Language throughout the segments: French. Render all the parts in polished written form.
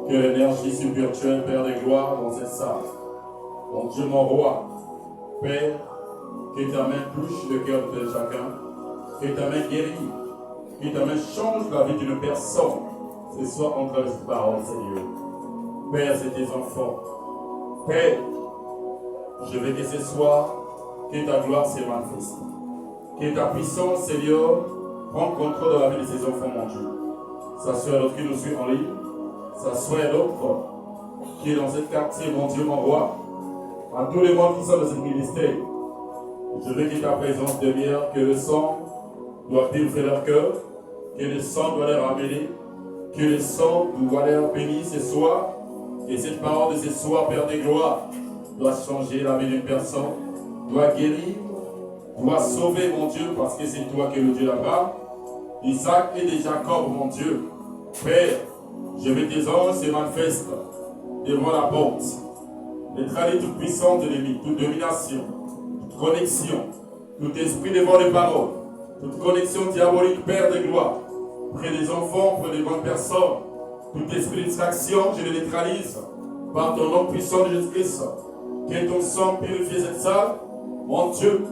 Que l'énergie spirituelle, Père de gloire, dans cette salle. Mon Dieu, mon roi, Père, que ta main touche le cœur de chacun, que ta main guérit, que ta main change la vie d'une personne. Ce soir, entre les paroles, Seigneur. Père, c'est tes enfants. Père, je veux que ce soir, que ta gloire se manifeste. Que ta puissance, Seigneur, prenne contrôle de la vie de ces enfants, mon Dieu. Ça soit l'autre qui nous suit en ligne. Ça soit l'autre qui est dans ce quartier, mon Dieu, mon roi, à tous les membres qui sont dans ce ministère. Je veux que ta présence demeure, que le sang doit purifier leur cœur, que le sang doit les ramener, que le sang doit les bénir ce soir, et cette parole de ce soir, Père de gloire, doit changer la vie d'une personne, doit guérir, doit sauver, mon Dieu, parce que c'est toi qui es le Dieu là-bas. Isaac et de Jacob, mon Dieu. Père, je veux tes anges se manifestent devant la porte. Neutraliser toute puissance de l'ennemi, toute domination, toute connexion, tout esprit devant les paroles, toute connexion diabolique, Père de gloire, près des enfants, près des bonnes personnes, tout esprit de distraction, je le neutralise par ton nom puissant de Jésus-Christ. Que ton sang purifie cette salle, mon Dieu,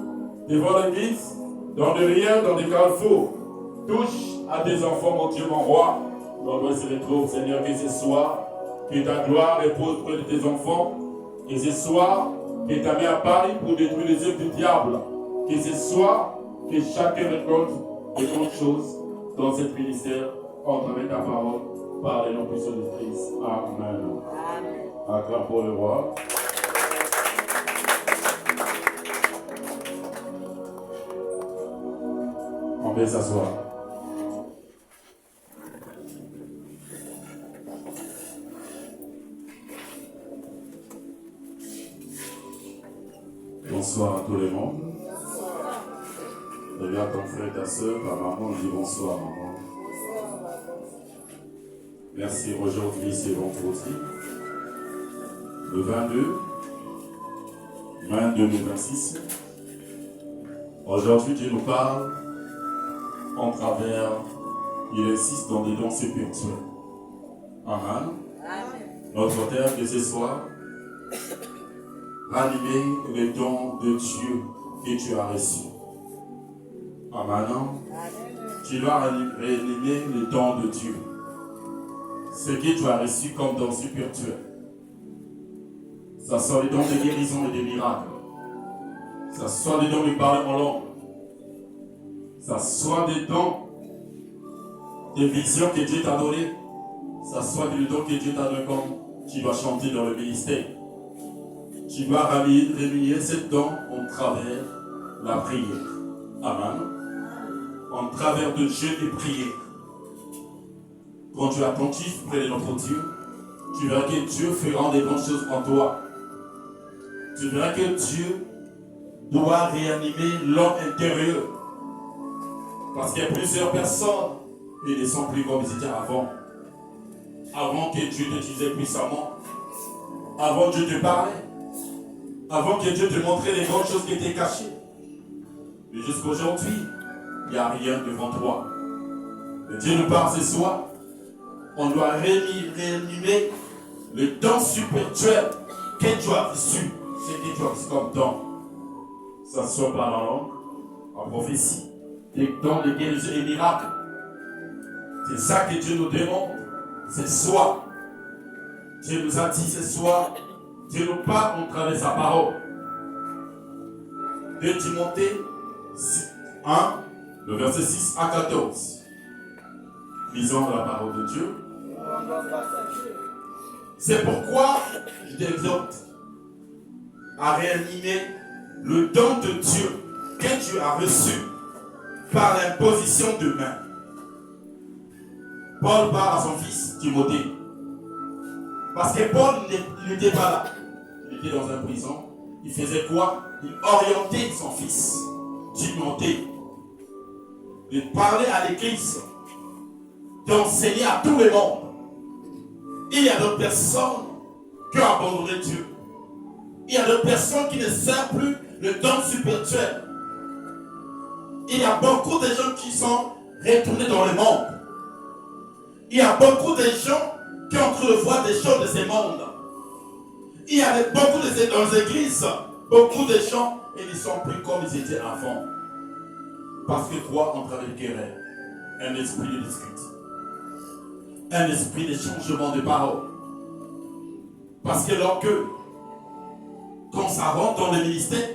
devant l'église, dans des riens, dans des carrefours. Touche à tes enfants, mon Dieu, mon roi. L'endroit se retrouve, Seigneur, que ce soir, que ta gloire repose près de tes enfants. Que ce soir, que ta main apparaît pour détruire les œuvres du diable. Que ce soir, que chacun récolte de bonnes choses dans cette ministère, en travers ta parole, par les noms puissants de Christ. Amen. Acclame pour le roi. On peut s'asseoir. Bonsoir à tout le monde. Regarde ton frère, ta soeur, ta maman, dis bonsoir maman. Merci, aujourd'hui c'est vendredi, le 22 mai 2026. Aujourd'hui, Dieu nous parle en travers, il insiste dans des dons spirituels. Amen. Notre thème de ce soir, ranimer les dons de Dieu que tu as reçus. Amen. Tu dois ranimer les dons de Dieu. Ce que tu as reçu comme dons spirituels. Ça soit les dons de guérison et de miracles. Ça soit des dons de parler en langue. Ça soit des dons de visions que Dieu t'a donné. Ça soit des dons que Dieu t'a donné comme tu vas chanter dans le ministère. Tu dois réunir ces dons en travers la prière. Amen. En travers de Dieu et prière. Quand tu es attentif près de notre Dieu, tu verras que Dieu fera des bonnes choses en toi. Tu verras que Dieu doit réanimer l'homme intérieur. Parce qu'il y a plusieurs personnes qui ne sont plus comme ils étaient avant. Avant que Dieu t'utilisait puissamment. Avant que Dieu te parlait. Avant que Dieu te montrait les grandes choses qui étaient cachées. Mais jusqu'aujourd'hui, il n'y a rien devant toi. Mais Dieu nous parle ce soir. On doit réanimer le don spirituel que tu as reçu. C'est que tu as reçu comme don. Ça soit par la langue, en prophétie, des dons de guérison et miracles. C'est ça que Dieu nous demande ce soir. Dieu nous a dit ce soir, Dieu nous parle au travers de sa parole. De Timothée 1, le verset 6 à 14. Lisons la parole de Dieu. C'est pourquoi je t'exhorte à réanimer le don de Dieu que tu as reçu par l'imposition de main. Paul parle à son fils Timothée. Parce que Paul n'était pas là. Il était dans une prison. Il faisait quoi? Il orientait son fils Timothée. De parler à l'église. D'enseigner à tout le monde. Il y a d'autres personnes qui ont abandonné Dieu. Il y a d'autres personnes qui ne savent plus le don spirituel. Il y a beaucoup de gens qui sont retournés dans le monde. Il y a beaucoup de gens qui entrevoient des choses de ce monde. Il y a beaucoup de dans les églises, beaucoup de gens, ils ne sont plus comme ils étaient avant. Parce que quoi? On travaille querelle. Un esprit de discute. Un esprit de changement de parole. Parce que quand ça rentre dans le ministère,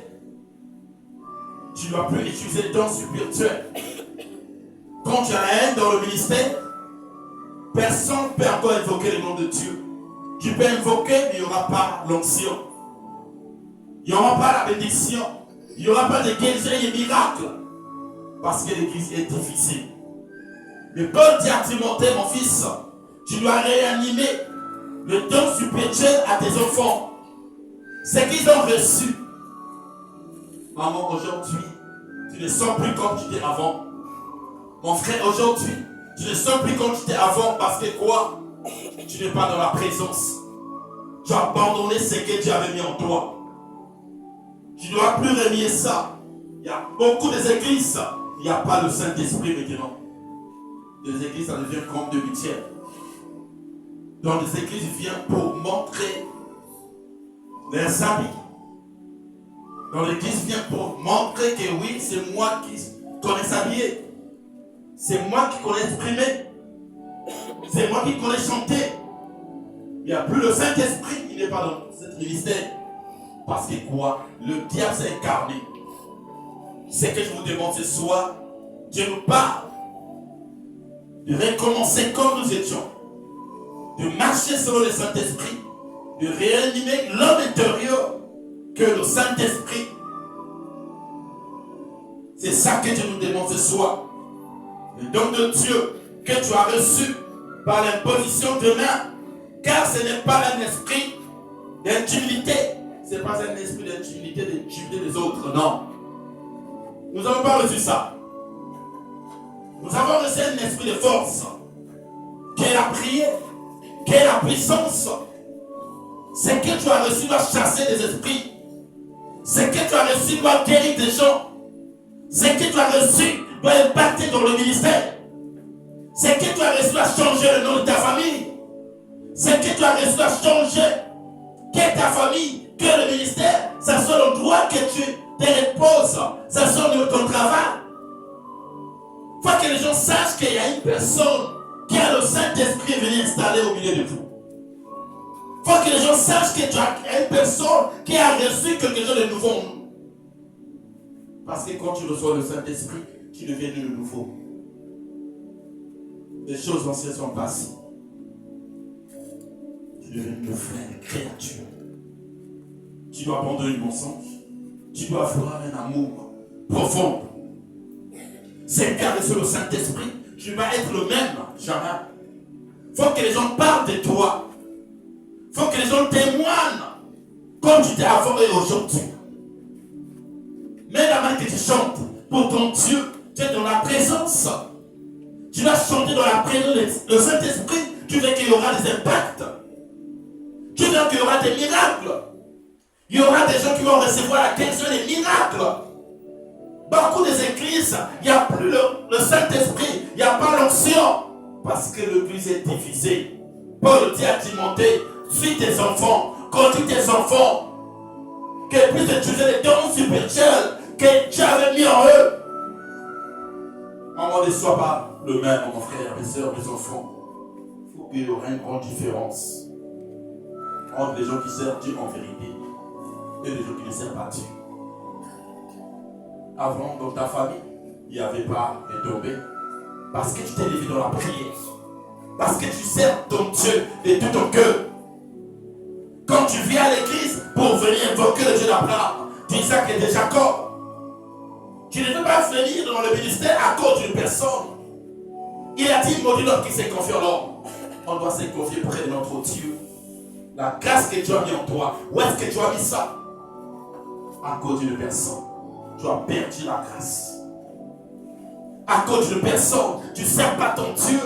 tu ne dois plus utiliser le don spirituel. Quand tu as la haine dans le ministère, personne ne peut encore invoquer le nom de Dieu. Tu peux invoquer, mais il n'y aura pas l'onction. Il n'y aura pas la bénédiction. Il n'y aura pas de guérison et de miracles. Parce que l'église est difficile. Mais Paul dit à Timothée, mon fils, tu dois réanimer le don spirituel à tes enfants. Ce qu'ils ont reçu. Maman, aujourd'hui, tu ne sens plus comme tu étais avant. Mon frère, aujourd'hui, tu ne sens plus comme tu étais avant parce que quoi? Tu n'es pas dans la présence. Tu as abandonné ce que Dieu avait mis en toi. Tu ne dois plus renier ça. Il y a beaucoup d'églises, il n'y a pas le Saint-Esprit maintenant. Les églises, ça devient comme de litière. Dans les églises, ils viennent pour montrer leurs habits. Dans l'église, ils viennent pour montrer que oui, c'est moi qui connais s'habiller. C'est moi qui connais exprimer. C'est moi qui connais chanter. Il n'y a plus le Saint-Esprit, il n'est pas dans cette ministère. Parce que quoi? Le diable s'est incarné. C'est que je vous demande ce soir, Dieu nous parle de recommencer comme nous étions, de marcher selon le Saint-Esprit, de réanimer l'homme intérieur que le Saint-Esprit. C'est ça que Dieu nous demande ce soir. Le don de Dieu que tu as reçu par l'imposition de main, car ce n'est pas un esprit d'intimidité. Ce n'est pas un esprit d'intimidité, d'intimider les autres, non. Nous n'avons pas reçu ça. Nous avons reçu un esprit de force, qui est la prière, qui est la puissance. Ce que tu as reçu doit chasser des esprits. Ce que tu as reçu doit guérir des gens. Ce que tu as reçu doit impacter dans le ministère. Ce que tu as reçu doit changer le nom de ta famille. Ce que tu as reçu doit changer que ta famille, que le ministère, ça soit l'endroit que tu te reposes, ça soit au niveau de ton travail. Il faut que les gens sachent qu'il y a une personne qui a le Saint-Esprit venu installer au milieu de vous. Il faut que les gens sachent que tu as une personne qui a reçu quelque chose de nouveau. Parce que quand tu reçois le Saint-Esprit, tu deviens de nouveau. Les choses anciennes sont passées. Tu deviens une nouvelle créature. Tu dois abandonner le mensonge. Tu dois avoir un amour profond. C'est car sur le Saint-Esprit, tu vas être le même, jamais. Il faut que les gens parlent de toi. Il faut que les gens témoignent comme tu t'es avant et aujourd'hui. Mets la main que tu chantes pour ton Dieu. Tu es dans la présence. Tu vas chanter dans la présence du Saint-Esprit. Tu veux qu'il y aura des impacts. Tu veux qu'il y aura des miracles. Il y aura des gens qui vont recevoir la guérison des miracles. Beaucoup des églises, il n'y a plus le Saint-Esprit, il n'y a pas l'onction. Parce que l'église est divisée. Paul dit à Timothée, suis tes enfants, conduis tes enfants, qu'ils puissent utiliser les dons spirituels que tu avais mis en eux. Maman, ne sois pas le même, mon frère, mes soeurs, mes enfants. Il faut qu'il y ait une grande différence entre les gens qui servent Dieu en vérité et les gens qui ne servent pas Dieu. Avant, dans ta famille, il n'y avait pas de tombé. Parce que tu t'es levé dans la prière. Parce que tu sers ton Dieu de tout ton cœur. Quand tu viens à l'église pour venir invoquer le Dieu d'Abraham, d'Isaac et de Jacob, tu ne peux pas venir dans le ministère à cause d'une personne. Il a dit, maudit l'homme qui s'est confié en l'homme. On doit se confier près de notre Dieu. La grâce que Dieu a mis en toi, où est-ce que tu as mis ça? À cause d'une personne. Tu as perdu la grâce. À cause d'une personne, tu ne sers pas ton Dieu,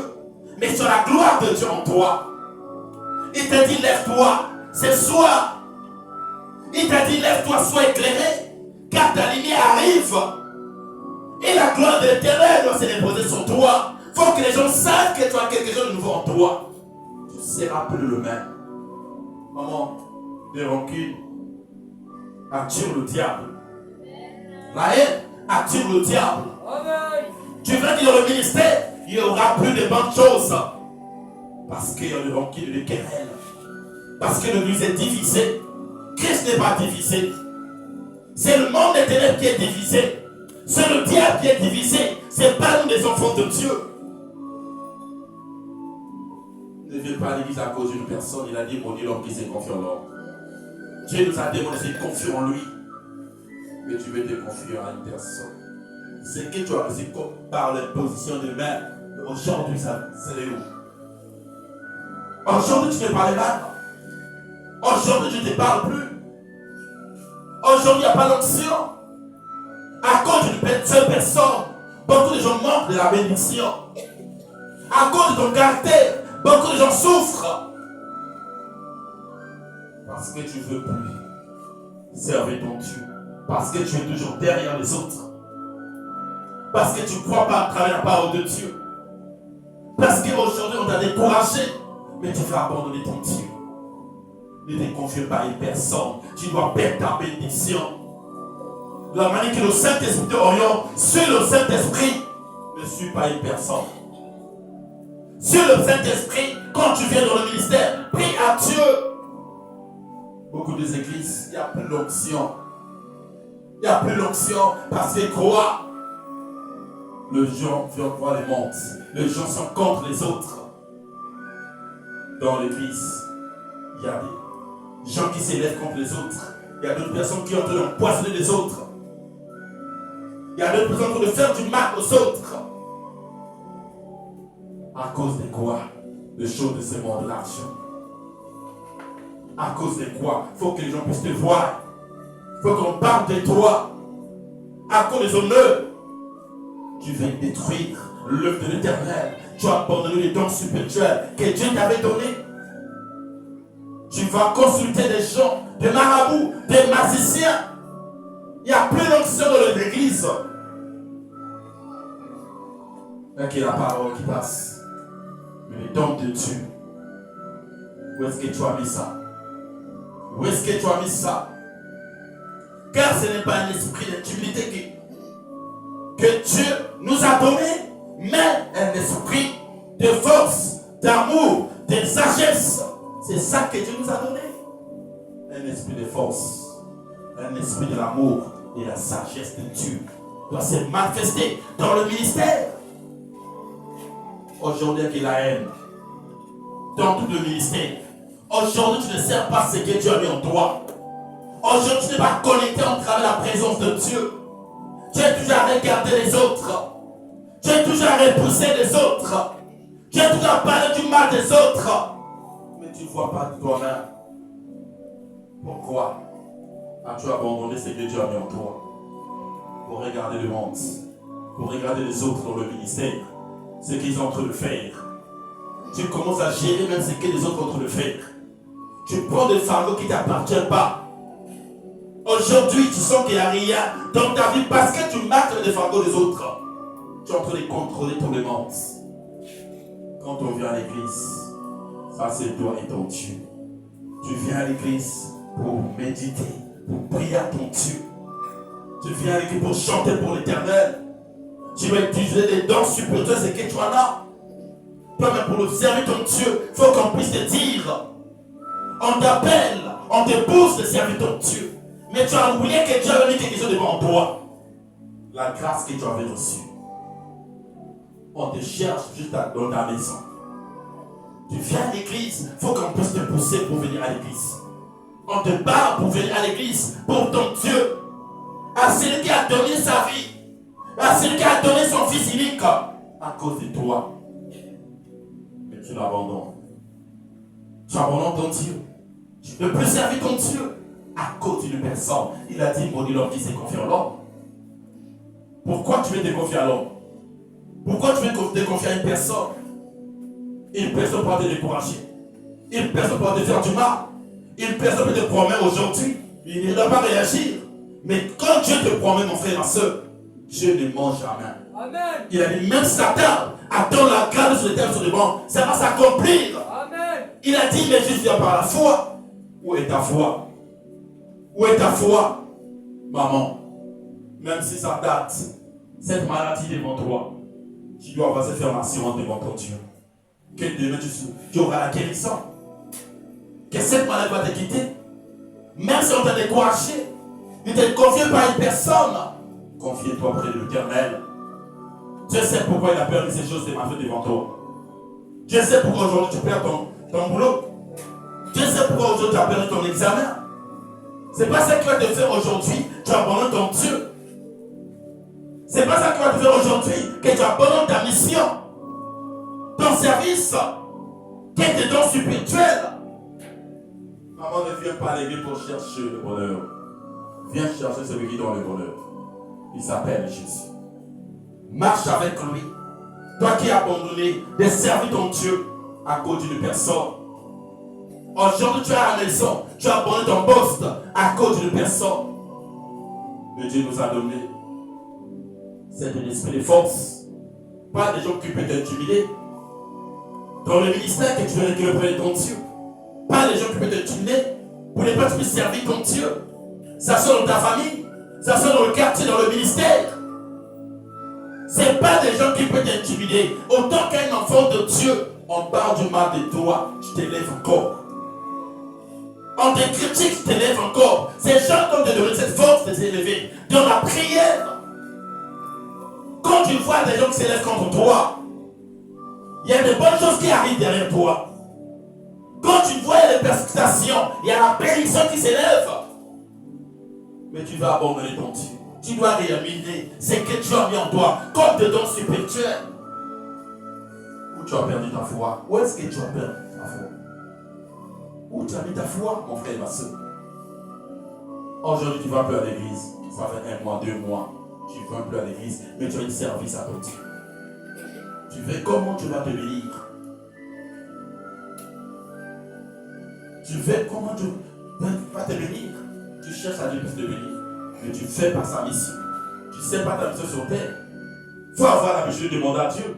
mais tu as la gloire de Dieu en toi. Il t'a dit, lève-toi, c'est soir. Il t'a dit, lève-toi, sois éclairé, car ta lumière arrive. Et la gloire de l'Éternel doit se reposer sur toi. Il faut que les gens sachent que tu as quelque chose de nouveau en toi. Tu ne seras plus le même. Maman, les rancunes attirent le diable. La haine attire le diable. Tu veux dire dans le ministère, il n'y aura plus de bonnes choses. Parce qu'il y a des rancunes et des querelles. Parce que l'église est divisée. Christ n'est pas divisé. C'est le monde des ténèbres qui est divisé. C'est le diable qui est divisé. C'est pas nous les enfants de Dieu. Ne viens pas à l'église à cause d'une personne. Il a dit, maudit l'homme qui s'est confié en l'homme. Dieu nous a demandé de se confier en lui. Mais tu veux te confier à une personne. C'est que tu as reçu par la position de main. Aujourd'hui, ça c'est où? Aujourd'hui, tu ne parles pas. Aujourd'hui, tu ne te parles plus. Aujourd'hui, il n'y a pas d'onction. À cause d'une seule personne, beaucoup de gens manquent de la bénédiction. À cause de ton caractère, beaucoup de gens souffrent. Parce que tu ne veux plus servir ton Dieu. Parce que tu es toujours derrière les autres. Parce que tu ne crois pas à travers la parole de Dieu. Parce qu'aujourd'hui on t'a découragé. Mais tu vas abandonner ton Dieu. Ne te confie pas à une personne. Tu dois perdre ta bénédiction. La manière que le Saint-Esprit t'oriente, suis le Saint-Esprit. Ne suis pas une personne. Suis le Saint-Esprit. Quand tu viens dans le ministère, prie à Dieu. Beaucoup des églises, il n'y a plus l'onction. Il n'y a plus l'onction parce que quoi? Les gens viennent voir les mondes. Les gens sont contre les autres. Dans l'église, il y a des gens qui s'élèvent contre les autres. Il y a d'autres personnes qui ont en train d'empoisonner les autres. Il y a d'autres personnes qui ont en train de faire du mal aux autres. À cause de quoi? Les choses de ce monde, l'argent. À cause de quoi? Il faut que les gens puissent te voir. Il faut qu'on parle de toi. À cause des honneurs. Tu viens détruire l'œuvre de l'Éternel. Tu as abandonné les dons spirituels que Dieu t'avait donnés. Tu vas consulter des gens, des marabouts, des magiciens. Il n'y a plus d'onction dans l'église. mais qu'il y ait la parole qui passe. Mais le don de Dieu, où est-ce que tu as mis ça? Où est-ce que tu as mis ça? Car ce n'est pas un esprit d'intimidité que Dieu nous a donné, mais un esprit de force, d'amour, de sagesse. C'est ça que Dieu nous a donné. Un esprit de force, un esprit de l'amour et la sagesse de Dieu doit se manifester dans le ministère. Aujourd'hui, il y a la haine dans tout le ministère. Aujourd'hui, tu ne sers pas ce que Dieu a mis en toi. Aujourd'hui, tu n'es pas connecté en travers la présence de Dieu. Tu es toujours à regarder les autres. Tu es toujours à repousser les autres. Tu es toujours à parler du mal des autres. Mais tu ne vois pas de toi-même. Pourquoi as-tu abandonné ce que Dieu a mis en toi? Pour regarder le monde, pour regarder les autres dans le ministère, ce qu'ils sont en train de faire. Tu commences à gérer même ce que les autres sont en train de faire. Tu prends des fardeaux qui ne t'appartiennent pas. Aujourd'hui, tu sens qu'il n'y a rien dans ta vie parce que tu marques les fardeaux des autres. Tu es en train de contrôler ton monde. Quand on vient à l'église, ça c'est toi et ton Dieu. Tu viens à l'église pour méditer, pour prier à ton Dieu. Tu viens à l'église pour chanter pour l'Éternel. Tu vas utiliser les dons spirituels, c'est que tu en as. Toi-même pour le servir ton Dieu, il faut qu'on puisse te dire. On t'appelle, on te pousse de servir ton Dieu. Mais tu as oublié que Dieu a mis quelque chose devant toi. La grâce que tu avais reçue. On te cherche juste dans ta maison. Tu viens à l'église, il faut qu'on puisse te pousser pour venir à l'église. On te bat pour venir à l'église, pour ton Dieu. À celui qui a donné sa vie. À celui qui a donné son fils unique. À cause de toi. Mais tu l'abandonnes. Tu abandonnes ton Dieu. Tu ne peux plus servir ton Dieu. À cause d'une personne. Il a dit, maudit l'homme qui s'est confié à l'homme. Pourquoi tu veux te confier à l'homme? Pourquoi tu veux te confier à une personne? Une personne peut te décourager. Une personne peut te faire du mal. Une personne peut te promettre aujourd'hui. Il ne doit pas réagir. Mais quand Dieu te promet, mon frère, ma soeur, Dieu ne ment jamais. Amen. Il a dit, même Satan attend la grâce sur les terres sur le banc. Ça va s'accomplir. Amen. Il a dit, mais juste par la foi. Où est ta foi? Où est ta foi? Maman, même si ça date, cette maladie devant toi, tu dois avoir cette affirmation devant ton Dieu. Que demain tu auras la guérison. Que cette maladie va te quitter. Même si on t'a découragé, ne te confie pas à une personne. Confie-toi près de l'Éternel. Dieu sait pourquoi il a permis ces choses de marcher devant toi. Dieu sait pourquoi aujourd'hui tu perds ton boulot. Dieu sait pourquoi aujourd'hui tu as perdu ton examen. C'est pas ça qui va te faire aujourd'hui, tu abandonnes ton Dieu. C'est pas ça qui va te faire aujourd'hui que tu abandonnes ta mission, ton service, qui est des dons spirituels. Maman ne vient pas à l'église pour chercher le bonheur. Viens chercher celui qui donne le bonheur. Il s'appelle Jésus. Marche avec lui. Toi qui as abandonné de servir ton Dieu à cause d'une personne. Aujourd'hui tu es à la maison, tu as abandonné ton poste à cause d'une personne. Mais Dieu nous a donné cet esprit de force. Pas des gens qui peuvent t'intimider. Dans le ministère que tu veux récupérer ton Dieu. Pas des gens qui peuvent t'intimider pour ne pas te servir ton Dieu. Ça sort dans ta famille, ça sort dans le quartier, dans le ministère. Ce n'est pas des gens qui peuvent t'intimider. Autant qu'un enfant de Dieu, on parle du mal de toi, tu t'élèves encore. On te critique, tu t'élèves encore. Ces gens qui ont te donné cette force de s'élever dans la prière. Quand tu vois des gens qui s'élèvent contre toi, il y a de bonnes choses qui arrivent derrière toi. Quand tu vois les persécutions, il y a la bénédiction qui s'élève. Mais tu vas abandonner ton Dieu. Tu dois réaminer ce que tu as mis en toi comme de dons spirituels. Où tu as perdu ta foi? Où est-ce que tu as perdu ta foi? Où tu as mis ta foi, mon frère et ma soeur? Aujourd'hui, tu ne vas plus à l'église. Ça fait 1 mois, 2 mois. Tu ne vas plus à l'église, mais tu as un service à ton Dieu. Tu veux comment tu vas te bénir? Tu veux comment tu vas te bénir? Tu cherches à Dieu pour te bénir, mais tu ne fais pas sa mission. Tu ne sais pas ta mission sur terre. Il faut avoir l'habitude de demander à Dieu.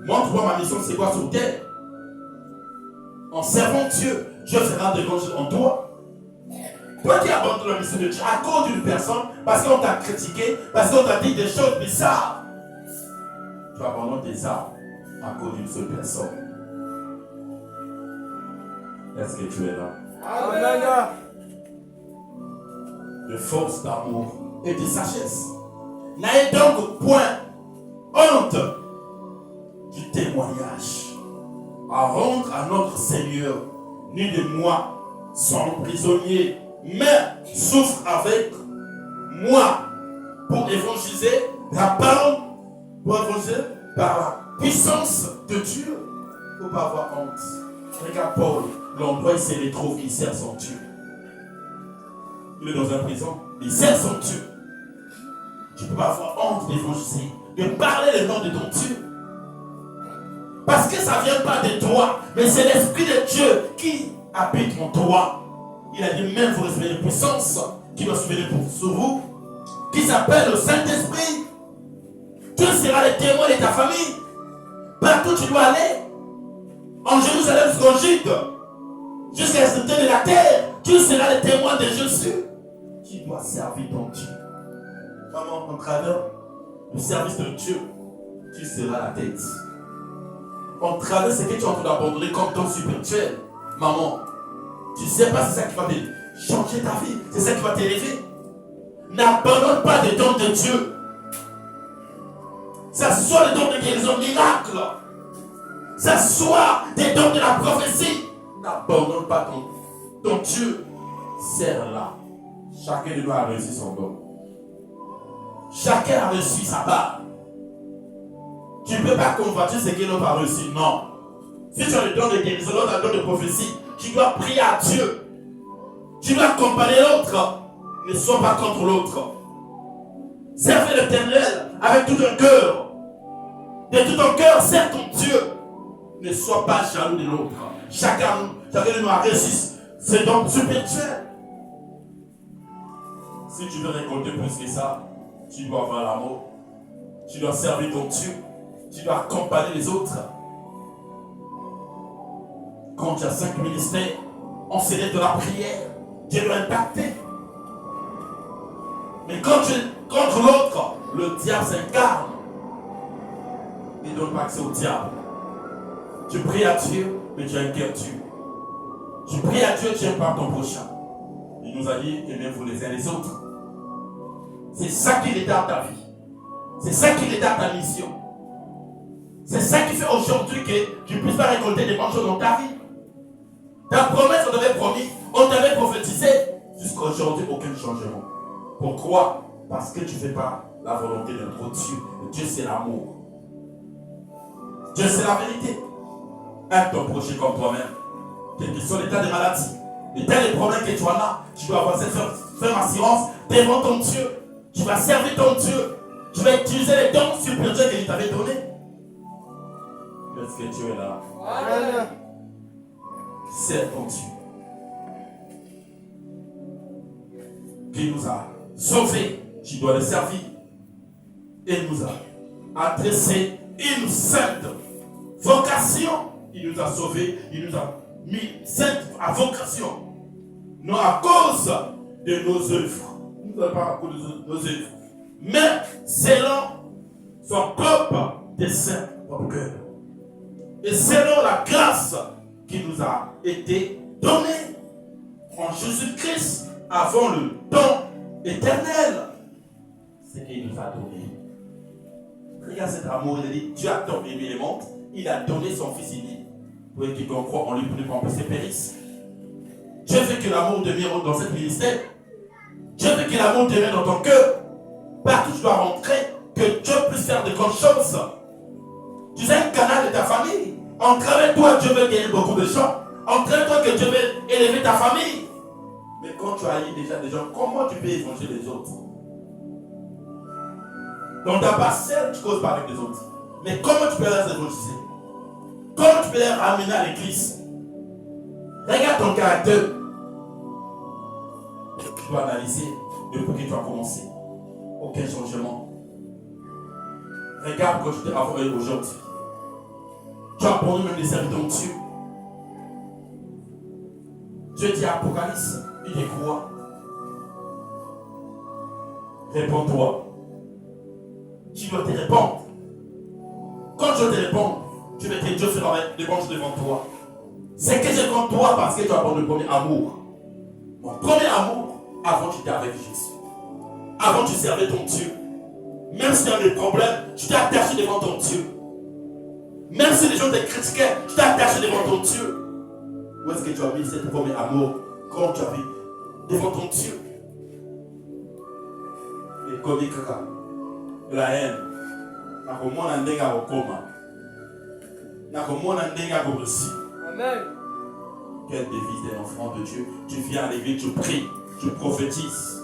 Montre-moi ma mission, c'est quoi sur terre. En servant Dieu, Dieu fera des grandes choses en toi. Toi qui abandonnes la mission de Dieu à cause d'une personne, parce qu'on t'a critiqué, parce qu'on t'a dit des choses bizarres, tu abandonnes tes armes à cause d'une seule personne. Est-ce que tu es là? Amen. De force d'amour et de sagesse. N'ayez donc point honte du témoignage à rendre à notre Seigneur, ni de moi, son prisonnier, mais souffre avec moi pour évangéliser la parole, pour évangéliser par la puissance de Dieu. Il ne faut pas avoir honte. Regarde Paul, l'endroit où il se retrouve, il sert son Dieu. Il est dans un prison, il sert son Dieu. Tu ne peux pas avoir honte d'évangéliser, de parler le nom de ton Dieu. Parce que ça ne vient pas de toi, mais c'est l'Esprit de Dieu qui habite en toi. Il a dit même vous recevez une puissance qui doit se venir sur vous, qui s'appelle le Saint-Esprit. Tu seras le témoin de ta famille. Partout où tu dois aller. En Jérusalem, jusqu'en Égypte, jusqu'à l'extrémité de la terre, tu seras le témoin de Jésus. Tu dois servir ton Dieu. Maman, en travers le service de Dieu, tu seras la tête. En travers ce que tu es en train d'abandonner comme ton spirituel, maman, tu ne sais pas, c'est ça qui va te changer ta vie, c'est ça qui va t'élever. N'abandonne pas les dons de Dieu. Ça soit les dons de guérison miracle, ça soit des dons de la prophétie. N'abandonne pas ton Dieu. Serre-la. Chacun de nous a réussi son don. Chacun a reçu sa part. Tu ne peux pas convoiter ce que l'autre a reçu. Non. Si tu as le don de guérison, l'autre a le don de prophétie, tu dois prier à Dieu. Tu dois accompagner l'autre. Ne sois pas contre l'autre. Servez l'Éternel avec tout ton cœur. De tout ton cœur, sers ton Dieu. Ne sois pas jaloux de l'autre. Chacun de nous a reçu ce don spirituel. Si tu veux récolter plus que ça, tu dois avoir l'amour. Tu dois servir ton Dieu. Tu dois accompagner les autres. Quand tu as 5 ministères, on s'élève de la prière. Dieu doit impacter. Mais quand tu es contre l'autre, le diable s'incarne. Il ne donne pas accès au diable. Tu pries à Dieu, mais tu as un cœur Dieu. Tu pries à Dieu, tu n'aimes pas ton prochain. Il nous a dit, aimez-vous les uns les autres. C'est ça qui détermine ta vie. C'est ça qui détermine ta mission. C'est ça qui fait aujourd'hui que tu ne puisses pas récolter des bonnes choses dans ta vie. Ta promesse, on t'avait promis, on t'avait prophétisé. Jusqu'à aujourd'hui, aucun changement. Pourquoi? Parce que tu ne fais pas la volonté de notre Dieu. Dieu, c'est l'amour. Dieu, c'est la vérité. Aime ton prochain comme toi-même. Quel que soit l'état de maladie, l'état des problèmes que tu en as, tu dois avoir cette ferme assurance devant ton Dieu. Tu vas servir ton Dieu. Tu vas utiliser les dons spirituels qu'il t'avait donnés. Est-ce que tu es là? Amen. Sers ton Dieu. Qui nous a sauvés, tu dois le servir. Il nous a adressé une sainte vocation. Il nous a sauvés, il nous a mis sainte à vocation. Non à cause de nos œuvres. Nous n'avons pas à cause de nos œuvres. Mais selon son propre dessein, propre cœur. Et selon la grâce qui nous a été donnée en Jésus-Christ avant le don éternel, ce qu'il nous a donné. Regarde cet amour, il a dit, Dieu a tant aimé les mondes, il a donné son Fils unique pour que quiconque croit en lui pour ne pas se périsse. Dieu veut que l'amour demeure dans cette ministère. Dieu veut que l'amour demeure dans ton cœur. Partout tu dois rentrer, que Dieu puisse faire de grandes choses. Tu es un canal de ta famille. En travers toi, Dieu veut gagner beaucoup de gens. En travers toi, que Dieu veut élever ta famille. Mais quand tu as eu déjà des gens, comment tu peux évangéliser les autres? Dans ta parcelle, tu ne causes pas avec les autres. Mais comment tu peux les évangéliser? Comment tu peux les ramener à l'église? Regarde ton caractère. Tu dois analyser depuis que tu as commencé. Aucun changement. Regarde quand tu t'es avoué aujourd'hui. Tu abandonnes même les serviteurs de Dieu. Dieu dit à Apocalypse, il dit quoi? Réponds-toi. Tu dois te répondre. Quand je te réponds, tu vais te dire, Dieu fera des bonnes choses devant toi. C'est que je compte toi parce que tu as abandonné le premier amour. Mon premier amour, avant tu étais avec Jésus. Avant tu servais ton Dieu. Même si tu as des problèmes, tu t'es attaché devant ton Dieu. Même si les gens te critiquaient, tu t'es attaché devant ton Dieu. Où est-ce que tu as mis cet premier amour quand tu as vu devant ton Dieu? Et comme la haine, Amen. quelle devise d'un enfant de Dieu? Tu viens à l'église, tu pries, tu prophétises.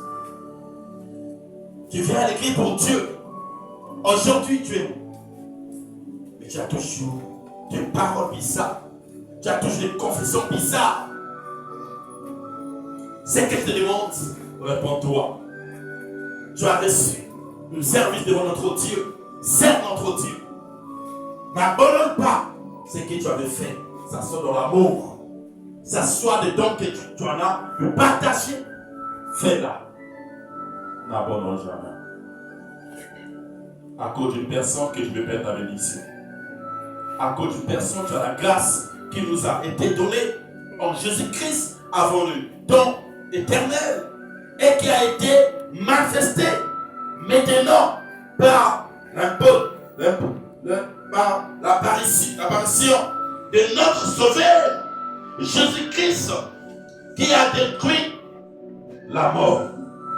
Tu viens à l'église pour Dieu. Aujourd'hui, tu es où? Mais tu as toujours des paroles bizarres. Tu as toujours des confessions bizarres. C'est que je te demande, réponds-toi. Tu as reçu un service devant notre Dieu. Serve notre Dieu. N'abandonne pas ce que tu avais fait. Ça soit dans l'amour. Ça soit des dons que tu en as de partager. Fais-la. N'abandonne jamais. À cause d'une personne que tu veux perdre ta bénédiction. À cause d'une personne, tu as la grâce qui nous a été donnée en Jésus-Christ avant le don éternel et qui a été manifesté maintenant par par l'apparition de notre Sauveur Jésus-Christ qui a détruit la mort.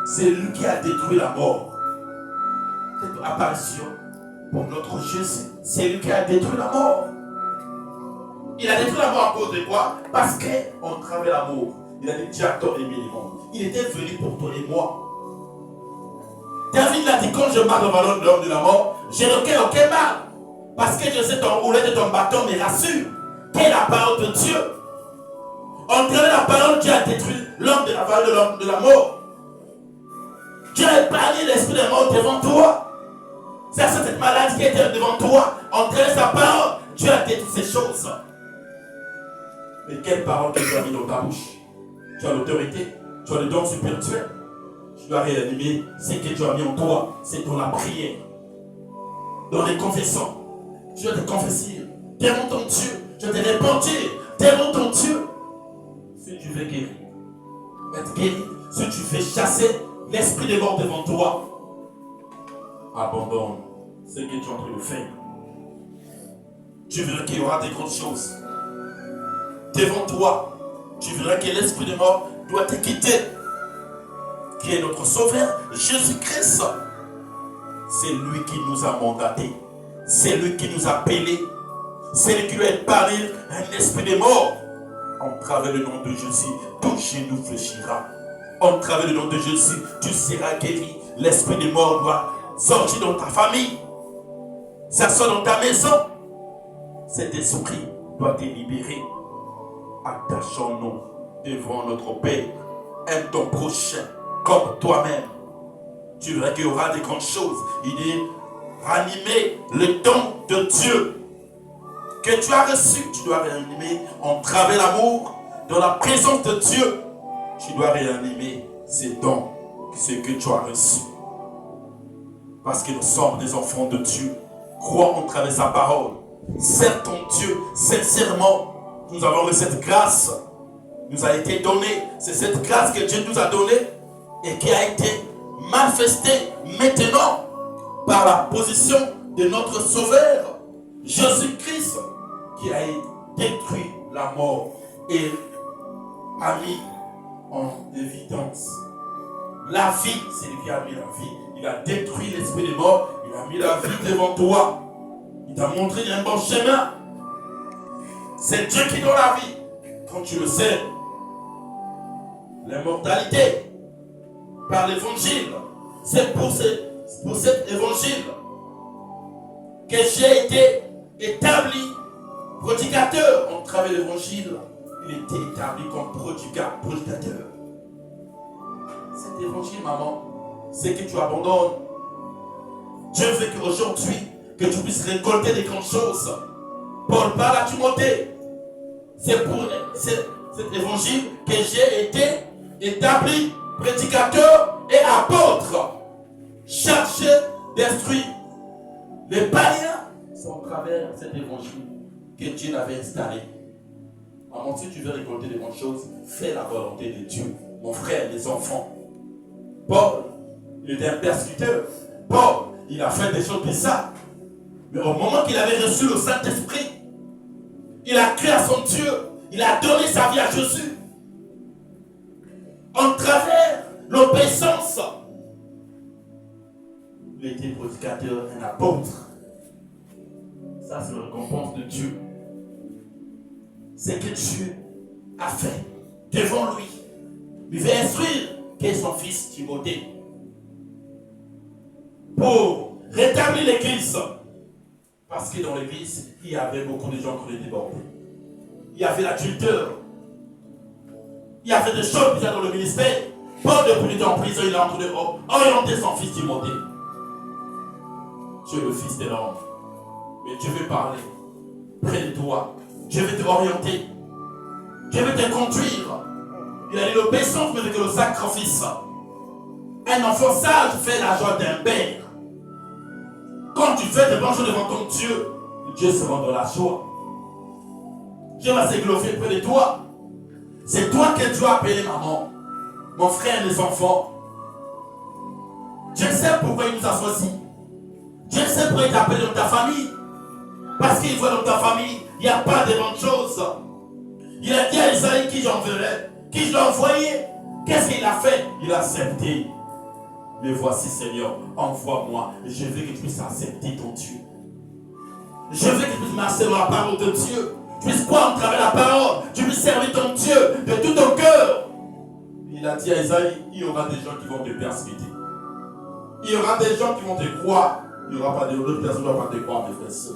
C'est lui qui a détruit la mort. Cette apparition pour notre Jésus, c'est lui qui a détruit la mort. Il a détruit la mort à cause de quoi? Parce qu'on travaille l'amour. Il a dit, tu as tort aimé les mondes. Il était venu pour toi et moi. David l'a dit, quand je marche dans le de l'homme de la mort, je ne crée aucun mal. Parce que je sais ton roulet de ton bâton me rassure. Quelle est la parole de Dieu? En travers la parole, Dieu a détruit l'homme de la vallée de l'homme de la mort. Dieu a épargné l'esprit de mort devant toi. C'est cette maladie qui était devant toi. En travers sa parole, Dieu a détruit ces choses. Mais quelle parole que tu as mis dans ta bouche? Tu as l'autorité, tu as le don spirituel. Tu dois réanimer ce que tu as mis en toi. C'est dans la prière. Dans les confessions. Tu dois te confesser devant ton Dieu. Tu dois te repentir devant ton Dieu. Si tu veux guérir, être guéri. Si tu veux chasser l'esprit de mort devant toi, abandonne ce que tu es en train de faire. Tu verras qu'il y aura des grandes choses devant toi. Tu verras que l'esprit de mort doit te quitter. Qui est notre Sauveur, Jésus-Christ. C'est lui qui nous a mandatés. C'est lui qui nous a appelés. C'est lui qui a épargné un esprit de mort. En travers le nom de Jésus, tout genou fléchira. En travers le nom de Jésus, tu seras guéri. L'esprit de mort doit sortir dans ta famille. Ça sort dans ta maison. Cet esprit doit te libérer. Attachons-nous devant notre Père. Aime ton prochain comme toi-même. Tu verras qu'il y aura des grandes choses. Il dit, ranimer le don de Dieu que tu as reçu. Tu dois réanimer en travers l'amour, dans la présence de Dieu. Tu dois réanimer ces dons, ce que tu as reçu. Parce que nous sommes des enfants de Dieu. Crois en travers sa parole. Sers ton Dieu sincèrement. Nous avons reçu cette grâce. Nous a été donnée. C'est cette grâce que Dieu nous a donnée et qui a été manifestée maintenant par la position de notre Sauveur, Jésus-Christ, qui a détruit la mort et a mis en évidence la vie. C'est lui qui a mis la vie. Il a détruit l'esprit de mort. Il a mis la vie devant toi. Il t'a montré un bon chemin. C'est Dieu qui donne la vie. Quand tu le sais, l'immortalité par l'évangile, c'est pour cet évangile que j'ai été établi prodigateur. En travers de l'évangile, il était établi comme prodigateur. Cet évangile, maman, c'est que tu abandonnes. Dieu veut qu'aujourd'hui, que tu puisses récolter des grandes choses. Paul parle à Timothée. C'est pour cet évangile que j'ai été établi prédicateur et apôtre, chargé d'instruire les païens. C'est au travers de cet évangile que Dieu l'avait installé. Maman, si tu veux récolter des bonnes choses, fais la volonté de Dieu. Mon frère, les enfants. Paul, il était un persécuteur. Paul, il a fait des choses bizarres. Mais au moment qu'il avait reçu le Saint-Esprit, il a cru à son Dieu. Il a donné sa vie à Jésus. En travers l'obéissance, il était prédicateur, un apôtre. Ça, c'est la récompense de Dieu. C'est que Dieu a fait devant lui. Il veut instruire qu'est son fils Timothée pour rétablir l'église. Parce que dans l'église, il y avait beaucoup de gens qui étaient débordés. Il y avait l'adultère. Il y avait des choses bizarres dans le ministère. Paul, depuis qu'il était en prison, il a orienté son fils Timothée. Tu es le fils de l'homme. Mais Dieu veut parler près de toi. Dieu veut te orienter. Dieu veut te conduire. Il a dit l'obéissance mais que le sacrifice. Un enfant sage fait la joie d'un père. Quand tu fais des bonnes choses devant ton Dieu, Dieu se rend dans la joie. Dieu va se glorifier près de toi. C'est toi que Dieu a appelé maman, mon frère et les enfants. Dieu sait pourquoi il nous a choisis. Dieu sait pourquoi il t'a appelé dans ta famille. Parce qu'il voit dans ta famille, il n'y a pas de bonnes choses. Il a dit à Isaïe qui j'enverrai, qui je l'ai envoyé. Qu'est-ce qu'il a fait? Il a accepté. Mais voici Seigneur, envoie-moi. Je veux que tu puisses accepter ton Dieu. Je veux que tu puisses marcher dans la parole de Dieu. Tu puisses croire en travers la parole. Tu puisses servir ton Dieu de tout ton cœur. Il a dit à Isaïe, il y aura des gens qui vont te persécuter. Il y aura des gens qui vont te croire. Il n'y aura pas d'autres personnes qui ne vont pas te croire, mes frères et sœurs.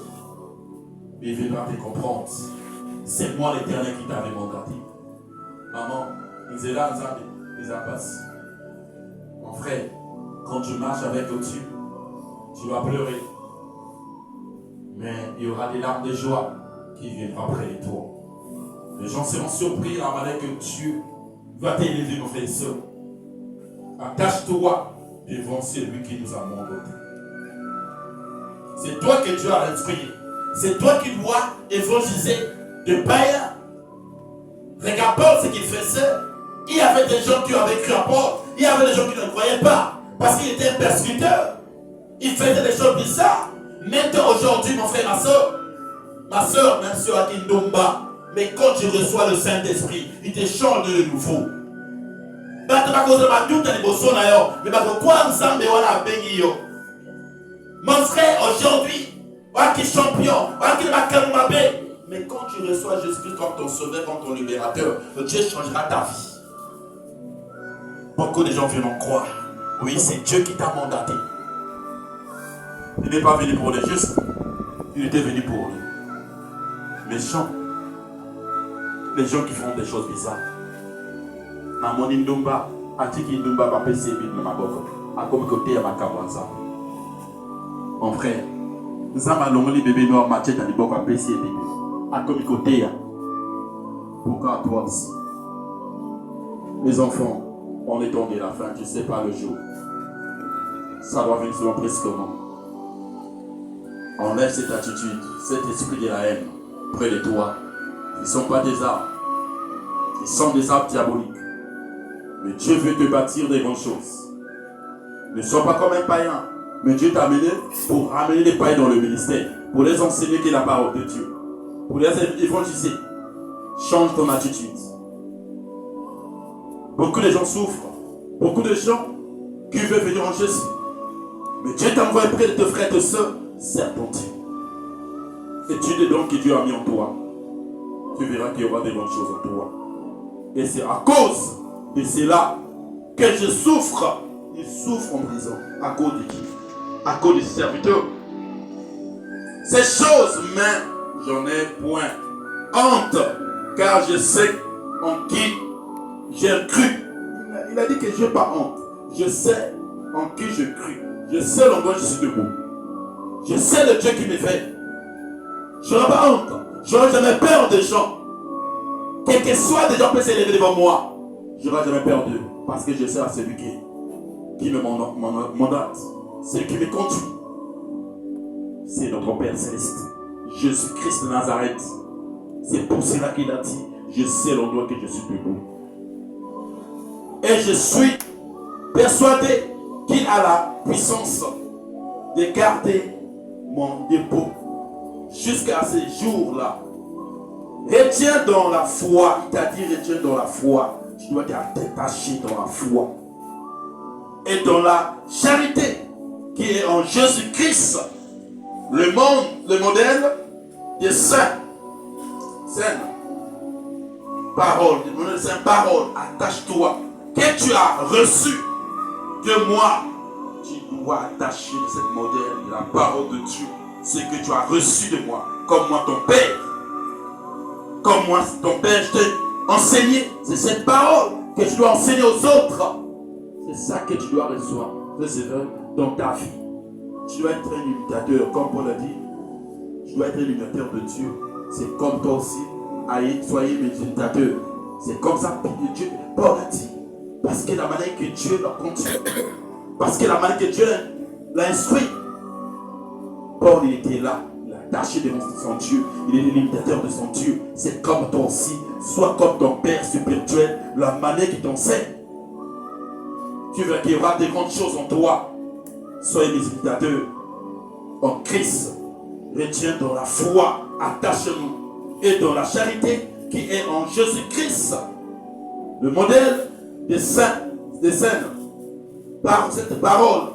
Mais il viendra te comprendre. C'est moi l'Éternel qui t'avais mandaté. Maman, nous sommes là, nous passe. Mon frère, quand tu marches avec Dieu, tu vas pleurer. Mais il y aura des larmes de joie qui viendront près de toi. Les gens seront surpris en manière que Dieu va t'élever, mon frère et soeur. Attache-toi devant celui qui nous a mandaté. C'est toi que Dieu a instruit. C'est toi qui dois évangéliser de païens. Regarde Paul ce qu'il faisait. Il y avait des gens qui avaient cru à Paul. Il y avait des gens qui ne croyaient pas. Parce qu'il était un persécuteur. Il faisait des choses bizarres. Maintenant, aujourd'hui, mon frère, ma soeur, même si on a dit Ndomba, mais quand tu reçois le Saint-Esprit, il te change de nouveau. Mon frère, aujourd'hui, qui est champion, qui est mais quand tu reçois Jésus-Christ comme ton sauveur, comme ton libérateur, Dieu changera ta vie. Beaucoup de gens viennent en croire. Oui, c'est Dieu qui t'a mandaté. Il n'est pas venu pour les justes, il était venu pour les méchants. Les gens qui font des choses bizarres. Maman Ndumba, Atiki Ndumba va passer dans ma boque. À comme côté à ma cabanza. Mon frère, nous avons les bébés noirs matchés dans les bocs à passer bébé. À comme côté. Pourquoi toi aussi? Mes enfants, on est tombé à la fin, tu ne sais pas le jour. Ça doit venir selon prestement. Enlève cette attitude, cet esprit de la haine près de toi. Ils ne sont pas des arbres. Ils sont des arbres diaboliques. Mais Dieu veut te bâtir des bonnes choses. Ne sois pas comme un païen. Mais Dieu t'a amené pour amener les païens dans le ministère. Pour les enseigner qu'est la parole de Dieu. Pour les évangéliser. Change ton attitude. Beaucoup de gens souffrent. Beaucoup de gens qui veulent venir en Jésus. Mais Dieu t'envoie près de tes frères et tes soeurs. Sers ton Dieu. Et tu les dons que Dieu a mis en toi. Tu verras qu'il y aura des bonnes choses en toi. Et c'est à cause de cela que je souffre. Il souffre en prison. À cause de qui? À cause des serviteurs. Ces choses, mais j'en ai point honte. Car je sais en qui j'ai cru. Il a dit que je n'ai pas honte. Je sais en qui je cru. Je sais l'endroit où je suis debout. Je sais le Dieu qui me fait. Je n'aurai pas honte. Je n'aurai jamais peur des gens. Quel que soit des gens peuvent s'élever devant moi. Je n'aurai jamais peur d'eux. Parce que je sais à celui qui me mandate. Celui qui me conduit. C'est notre Père Céleste. Jésus-Christ de Nazareth. C'est pour cela qu'il a dit, je sais l'endroit que je suis debout. Et je suis persuadé qu'il a la puissance de garder mon dépôt jusqu'à ce jour-là. Retiens dans la foi. Il t'a dit retiens dans la foi. Tu dois t'attacher dans la foi. Et dans la charité qui est en Jésus-Christ. Le modèle des saints. Sainte parole, le modèle des saints parole. Attache-toi. Que tu as reçu de moi. Tu dois attacher de cette modèle de la parole de Dieu. Ce que tu as reçu de moi. Comme moi ton Père. Comme moi ton Père, je t'ai enseigné. C'est cette parole que tu dois enseigner aux autres. C'est ça que tu dois recevoir dans ta vie. Tu dois être un imitateur, comme Paul a dit. Tu dois être un imitateur de Dieu. C'est comme toi aussi. Allez, soyez mes imitateurs. C'est comme ça que Dieu, Paul a dit. Parce que la manière que Dieu l'a conduit. Parce que la manière que Dieu l'a instruit. Paul, il était là. Il a attaché devant son Dieu. Il est l'imitateur de son Dieu. C'est comme toi aussi. Sois comme ton Père spirituel. La manière qu'il t'enseigne. Tu verras qu'il y aura des grandes choses en toi. Soyez mes imitateurs en Christ. Retiens dans la foi, attachez-nous. Et dans la charité qui est en Jésus-Christ. Le modèle des saints, par cette parole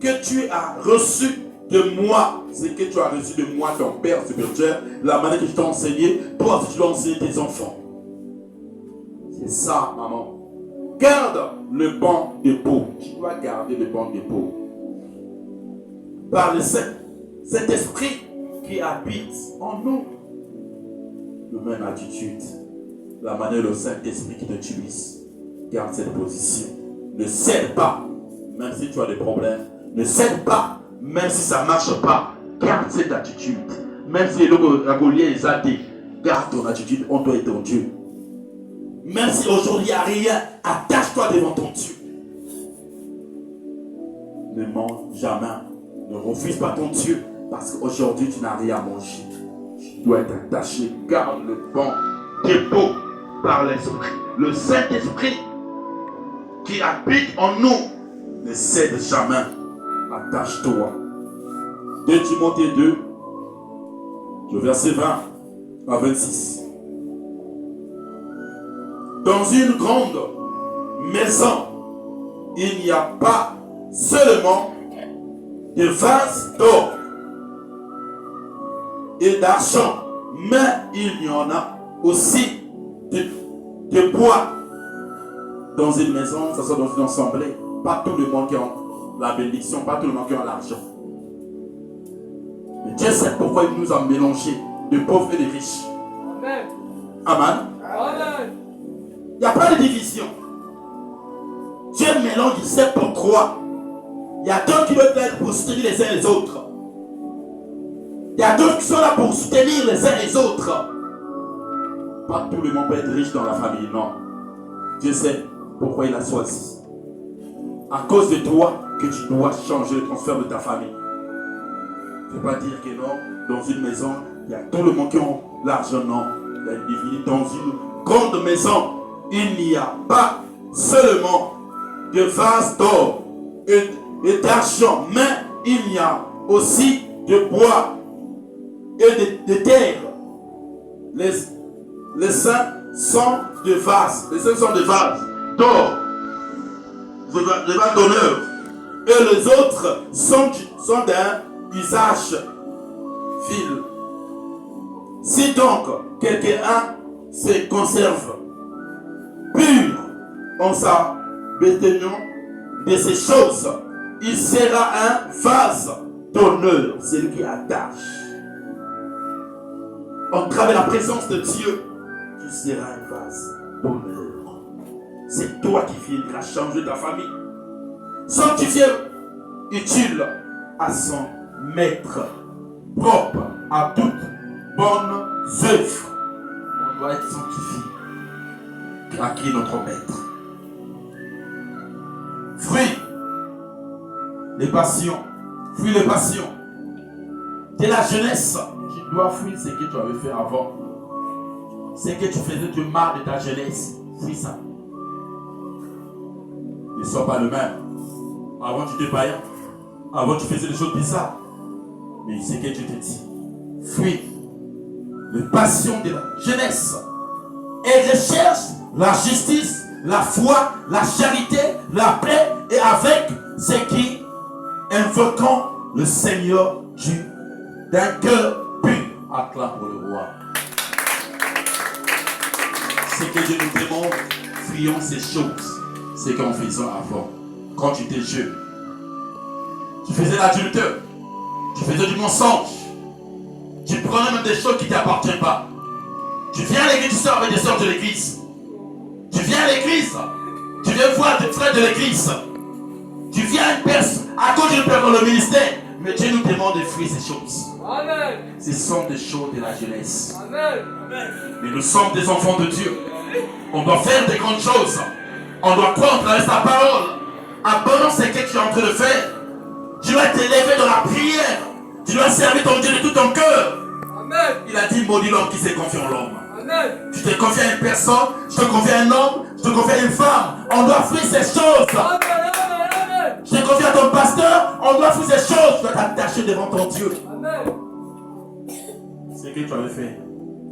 que tu as reçue de moi. C'est que tu as reçu de moi, ton Père spirituel. La manière que je t'ai enseigné. Toi, tu dois enseigner tes enfants. C'est ça, maman. Garde le banc dépôt. Tu dois garder le banc dépôt. Par le cet esprit qui habite en nous. La même attitude. La manière dont le Saint-Esprit qui t'utilise. Garde cette position. Ne cède pas. Même si tu as des problèmes. Ne cède pas. Même si ça ne marche pas. Garde cette attitude. Même si la Goliath est athée. Garde ton attitude. On doit être ton Dieu. Même si aujourd'hui il n'y a rien, attache-toi devant ton Dieu. Ne mange jamais. Ne refuse pas ton Dieu. Parce qu'aujourd'hui tu n'as rien à manger. Tu dois être attaché. Garde le bon dépôt par l'Esprit. Le Saint-Esprit qui habite en nous ne cède jamais. Attache-toi. 2 Timothée 2, le verset 20 à 26. Dans une grande maison, il n'y a pas seulement de vases d'or et d'argent, mais il y en a aussi de bois. Dans une maison, ça soit dans une assemblée, pas tout le monde qui a la bénédiction, pas tout le monde qui a l'argent. Mais Dieu sait pourquoi il nous a mélangés de pauvres et de riches. Amen. Amen. Amen. Il n'y a pas de division. Dieu mélange, il sait pourquoi. Il y a d'autres qui doivent être pour soutenir les uns les autres. Il y a d'autres qui sont là pour soutenir les uns les autres. Pas tout le monde peut être riche dans la famille, non. Dieu sait pourquoi il a choisi. À cause de toi, que tu dois changer le transfert de ta famille. Je ne veux pas dire que non, dans une maison, il y a tout le monde qui a l'argent, non. Il y a une divinité dans une grande maison. Il n'y a pas seulement de vases d'or et d'argent, mais il y a aussi de bois et de terre. Les saints sont de vases. Les saints sont de vases d'or, de vases d'honneur. Et les autres sont d'un usage vil. Si donc quelqu'un se conserve pur en sa bétaignant de ces choses, il sera un vase d'honneur, celui qui attache. En travers la présence de Dieu, tu seras un vase d'honneur. C'est toi qui viendras changer ta famille. Sanctifié, utile à son maître propre. à toute bonne œuvre. On doit être sanctifié. À qui est notre maître? Fruit les passions. Fuis les passions. Dès la jeunesse, tu dois fuir ce que tu avais fait avant. Ce que tu faisais du mal de ta jeunesse. Fuis ça. Ne sois pas le même. Avant tu étais païen. Avant tu faisais des choses bizarres. Mais ce que Dieu te dit. Fuis les passions de la jeunesse. Et recherche la justice, la foi, la charité, la paix, et avec ceux qui invoquons le Seigneur Dieu d'un cœur pur. Acclame pour le roi. Ce que Dieu nous demande, fuyons ces choses. C'est qu'en faisant avant. Quand tu étais jeune, tu faisais l'adultère, tu faisais du mensonge, tu prenais même des choses qui ne t'appartiennent pas. Tu viens à l'église, tu sors avec des sœurs de l'église. Tu viens à l'église, tu viens voir des frères de l'église. Tu viens à une personne, à cause d'une personne dans le ministère. Mais Dieu nous demande de fuir ces choses. Amen. Ce sont des choses de la jeunesse. Amen. Mais nous sommes des enfants de Dieu. On doit faire des grandes choses. On doit croire à travers sa parole. Abandonne ce que tu es en train de faire. Tu dois t'élever dans la prière. Tu dois servir ton Dieu de tout ton cœur. Amen. Il a dit, maudit l'homme qui se confie en l'homme. Amen. Tu te confies à une personne, je te confie à un homme, je te confie à une femme. On doit fuir ces choses. Amen. Je te confie à ton pasteur, on doit fuir ces choses. Tu dois t'attacher devant ton Dieu. Amen. C'est ce que tu avais fait.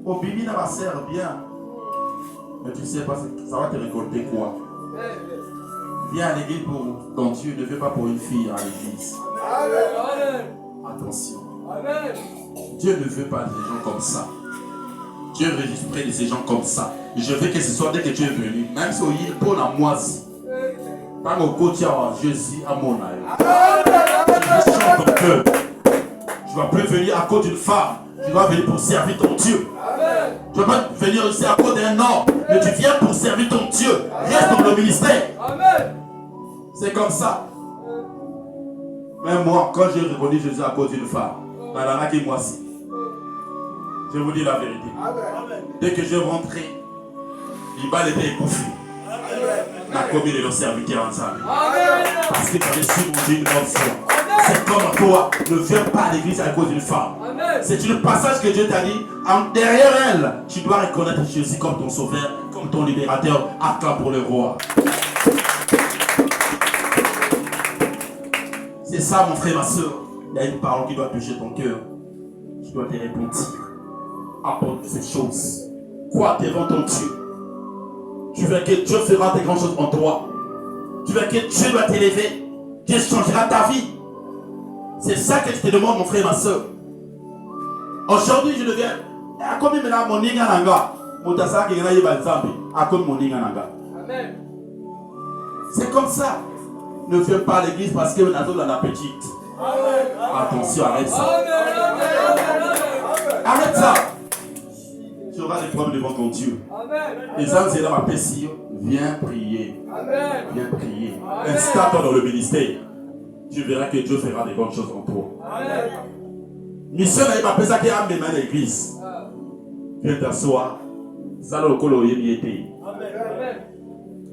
Au Bibi n'a pas sert bien. Mais tu sais pas, ça va te récolter quoi? Viens à l'église pour ton Dieu, ne viens pas pour une fille à l'église. Amen. Attention. Amen. Dieu ne veut pas des gens comme ça. Dieu résiste près de ces gens comme ça. Je veux que ce soit dès que tu es venu, même si il est pour la moisi. Tant au côté Jésus à mon âge. Tu chantes ton cœur. Tu ne vas plus venir à cause d'une femme. Tu vas venir pour servir ton Dieu. Amen. Tu ne vas pas venir aussi à cause d'un homme. Mais tu viens pour servir ton Dieu. Reste dans le ministère. Amen. C'est comme ça. Même moi, quand j'ai reconnu Jésus à cause d'une femme, moi aussi. Je vous dis la vérité. Amen. Dès que je rentrais, l'Ibal était écouffé. La commune et leurs serviteurs ensemble. Amen. Parce que j'avais su mon Dieu une bonne foi. C'est comme toi, ne viens pas à l'église à cause d'une femme. Amen. C'est le passage que Dieu t'a dit. Derrière elle, tu dois reconnaître Jésus comme ton sauveur, comme ton libérateur. Acclame pour le roi. C'est ça, mon frère, ma soeur. Il y a une parole qui doit toucher ton cœur. Tu dois te repentir. Apporte ces choses. Crois devant ton Dieu. Tu veux que Dieu fera des grandes choses en toi. Tu veux que Dieu va t'élever. Dieu changera ta vie. C'est ça que je te demande, mon frère, ma soeur. Aujourd'hui, je deviens. C'est comme ça. Ne viens pas à l'église parce que nous avons la petite. Attention, arrête ça. Arrête ça. Tu auras des problèmes devant ton Dieu. Les âmes, c'est là ma pessie. Viens prier. Viens prier. Installe-toi dans le ministère. Tu verras que Dieu fera des bonnes choses en toi. Mission n'a pas pensé qu'il y a un à l'église. Viens t'asseoir.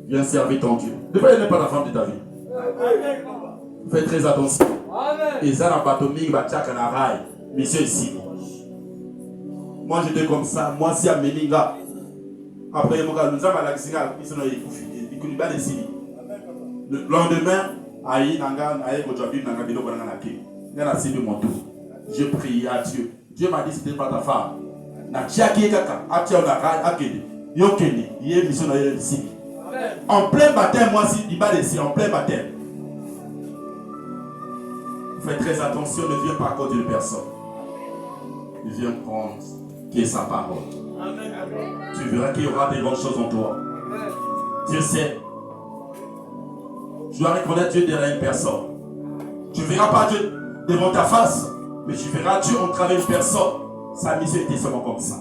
Viens servir ton Dieu. Ne pas pas la femme de ta vie. Fais très attention. Et ça n'a pas tombé, il va tchaka na rail. Mission ici. Moi j'étais comme ça. Moi si à Meninga. Après mon gars, nous avons la Xinga. Ils sont là, ils connaissent pas les signes. Le lendemain, aïe nanga, aïe kojabi nanga, bilo banana naki. Nana si de mon tour. Je prie à Dieu. Dieu m'a dit c'était pas ta femme. Na tchaki kaka, atia na rail, akede. Yokeni, yé mission na yé ici. En plein baptême, moi si il va ici, en plein baptême. Fais très attention, ne viens pas à cause d'une personne. Viens prendre qui est sa parole. Amen. Tu verras qu'il y aura des grandes choses en toi. Amen. Dieu sait. Tu dois reconnaître Dieu derrière une personne. Tu ne verras pas Dieu devant ta face, mais tu verras Dieu en travers une personne. Sa mission était seulement comme ça.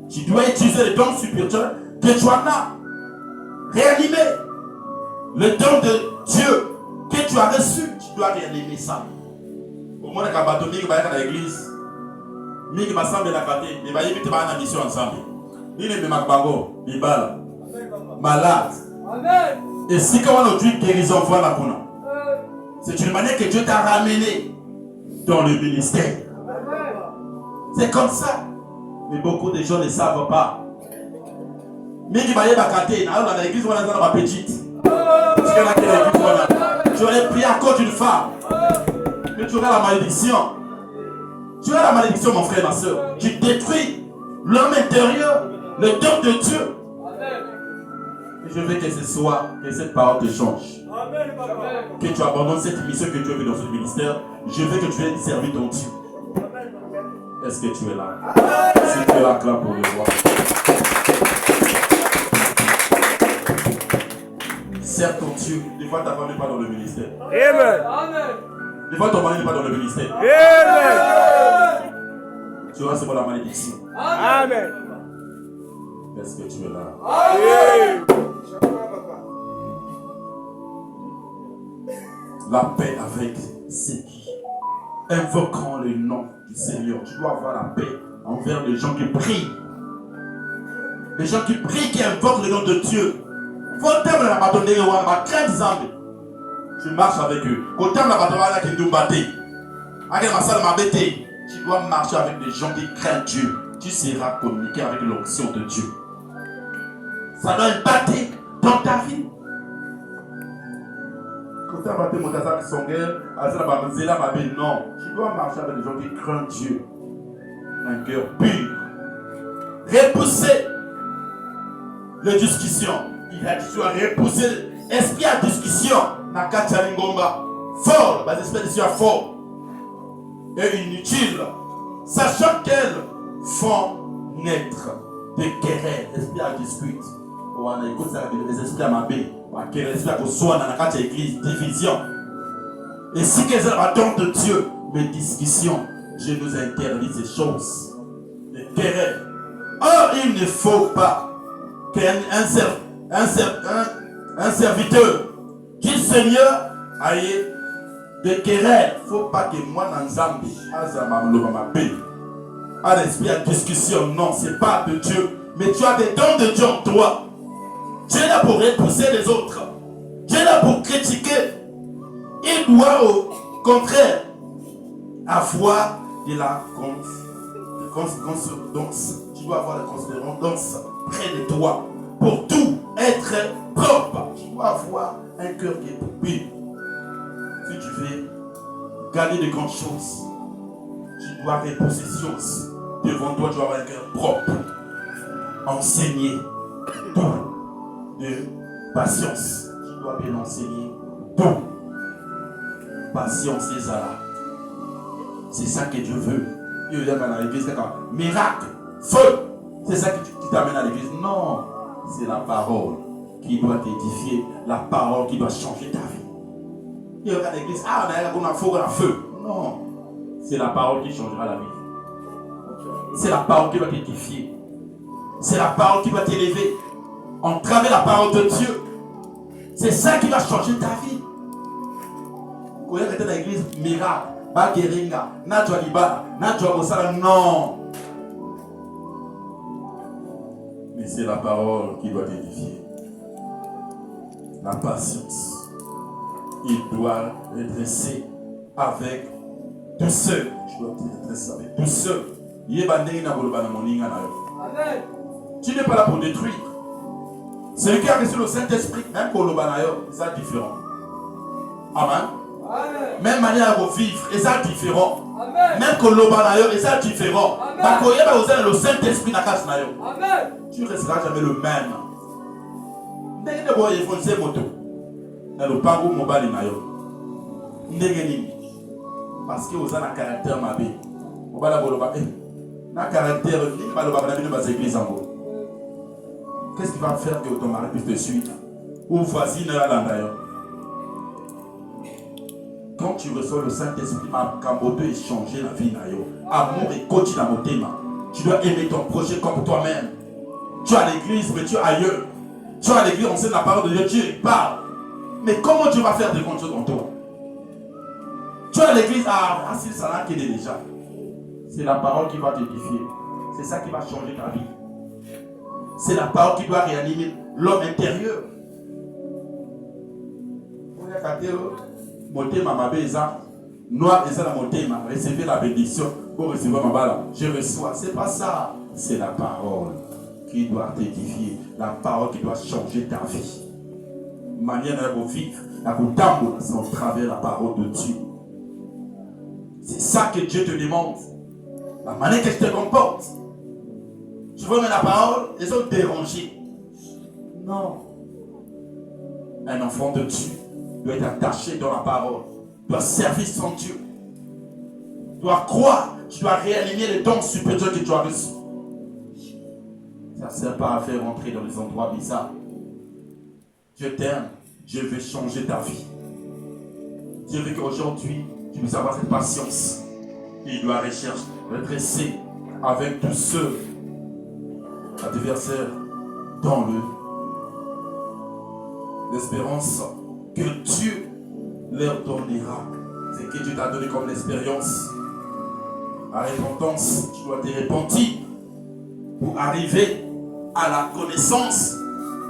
Tu dois utiliser le don spirituel que tu en as. Réanimer le don de Dieu que tu as reçu. Tu dois réanimer ça. Au moins, quand tu vas à l'église, mingi basambe na kate mais bayebi te bana mission ensemble nini me makbango libala malade et si quand on dit guérison voilà kuna c'est une manière que Dieu t'a ramené dans le ministère. C'est comme ça. Mais beaucoup de gens ne savent pas. Mingi baye bakate na dans l'église on a dans ma petite. Tu aurais prié à cause d'une femme. Mais tu auras la malédiction. Tu auras la malédiction, mon frère, ma soeur. Tu détruis l'homme intérieur, le don de Dieu. Et je veux que ce soit, que cette parole te change. Que tu abandonnes cette mission que Dieu veut dans ce ministère. Je veux que tu aies servi ton Dieu. Est-ce que tu es là? Si tu es là, clap pour le voir. Sers ton Dieu. Des fois, ta femme n'est pas dans le ministère. Amen. Des fois, ton mari n'est pas dans le ministère. Amen. Tu vois, c'est pour la malédiction. Amen. Est-ce que tu es là? Amen. La paix avec ceux qui invoqueront le nom du Seigneur. Tu dois avoir la paix envers les gens qui prient. Les gens qui prient, qui invoquent le nom de Dieu. Faut terme la bâtonne de ma crainte zambe. Tu marches avec eux. Quand terme la bâtonne qui nous battent. Avec ma salle m'a bêté. Tu dois marcher avec des gens qui craignent Dieu. Tu seras communiqué avec l'onction de Dieu. Ça doit impacter dans ta vie. Quand tu as battu mon tasac songel, non. Tu dois marcher avec des gens qui craignent Dieu. Un cœur pur. Repousser les discussions. Il a dit tu dois repousser l'esprit à discussion. Nakata Lingomba. Fort, les esprits de Dieu fort. Et inutile. Sachant qu'elles font naître des querelles. Esprit à discuter. On écoute ça, les esprits à m'abé. Les esprits à soigner dans la église. Division. Et si qu'elles ont l'attente de Dieu, mes discussions, je nous interdis ces choses. Les querelles. Or, il ne faut pas qu'un serviteur qu'il Seigneur aille de querelles. Il ne faut pas que moi dans Zambie, à l'esprit à discussion. Non, ce n'est pas de Dieu. Mais tu as des dons de Dieu en toi. Dieu est là pour repousser les autres. Dieu est là pour critiquer. Il doit au contraire avoir de la considérance. Tu dois avoir la considérance près de toi. Pour tout être propre, tu dois avoir un cœur qui est pur. Si tu veux gagner de grandes choses, tu dois reposer ces choses. Devant toi, tu dois avoir un cœur propre. Enseigner tout de patience. Tu dois bien enseigner tout. Patience et zala. C'est ça que Dieu veut. Il y a dans l'église, miracle, feu. C'est ça qui t'amène à l'église. Non. C'est la parole qui doit t'édifier, la parole qui doit changer ta vie. Il y a l'église, on a feu. Non, c'est la parole qui changera la vie. C'est la parole qui doit t'édifier. C'est la parole qui doit t'élever. Entraver la parole de Dieu. C'est ça qui va changer ta vie. Quand il y a dans l'église, miracle, bageringa, najwa libala, najwa bosala, non. Mais c'est la parole qui doit t'édifier. La patience. Il doit redresser avec douceur. Tu dois te redresser avec douceur. Amen. Tu n'es pas là pour détruire. Celui qui a reçu le Saint-Esprit, même pour le banayo, c'est différent. Amen. Même manière de vivre, c'est différent. Même que le banayo, c'est différent. Le Saint-Esprit n'a pas. Amen. Tu ne resteras jamais le même. Parce que vous avez un caractère mabé. Vous avez un caractère qu'est-ce qui va faire que ton mari puisse te suivre? Ou voisine d'ailleurs. Quand tu reçois le Saint-Esprit, Kamboto est changé la vie. Amour et coach dans mon thème. Tu dois aimer ton projet comme toi-même. Tu es à l'église, mais tu es ailleurs. Tu es à l'église, on sait la parole de Dieu, Dieu parle. Mais comment Dieu va faire de grandes choses en toi? Tu es à l'église, c'est ça là qui est déjà. C'est la parole qui va t'édifier. C'est ça qui va changer ta vie. C'est la parole qui doit réanimer l'homme intérieur. Noir et ça la montée, recevez la bénédiction pour recevoir ma balle. Je reçois. C'est pas ça. C'est la parole qui doit t'édifier. La parole qui doit changer ta vie. Manière de vivre, la tambour, c'est au travers de la parole de Dieu. C'est ça que Dieu te demande. La manière que je te comporte. Tu veux mettre la parole, les autres dérangés. Non. Un enfant de Dieu doit être attaché dans la parole, doit servir son Dieu, doit croire, tu dois réaligner les dons supérieurs que tu as reçus. Ça ne sert pas à faire rentrer dans les endroits bizarres. Dieu t'aime, Dieu veut changer ta vie. Dieu veut qu'aujourd'hui, tu puisses avoir cette patience. Il doit redresser avec tous ceux, adversaires, dans l'espérance que Dieu leur donnera. C'est que Dieu t'a donné comme expérience. La repentance, tu dois te repentir pour arriver à la connaissance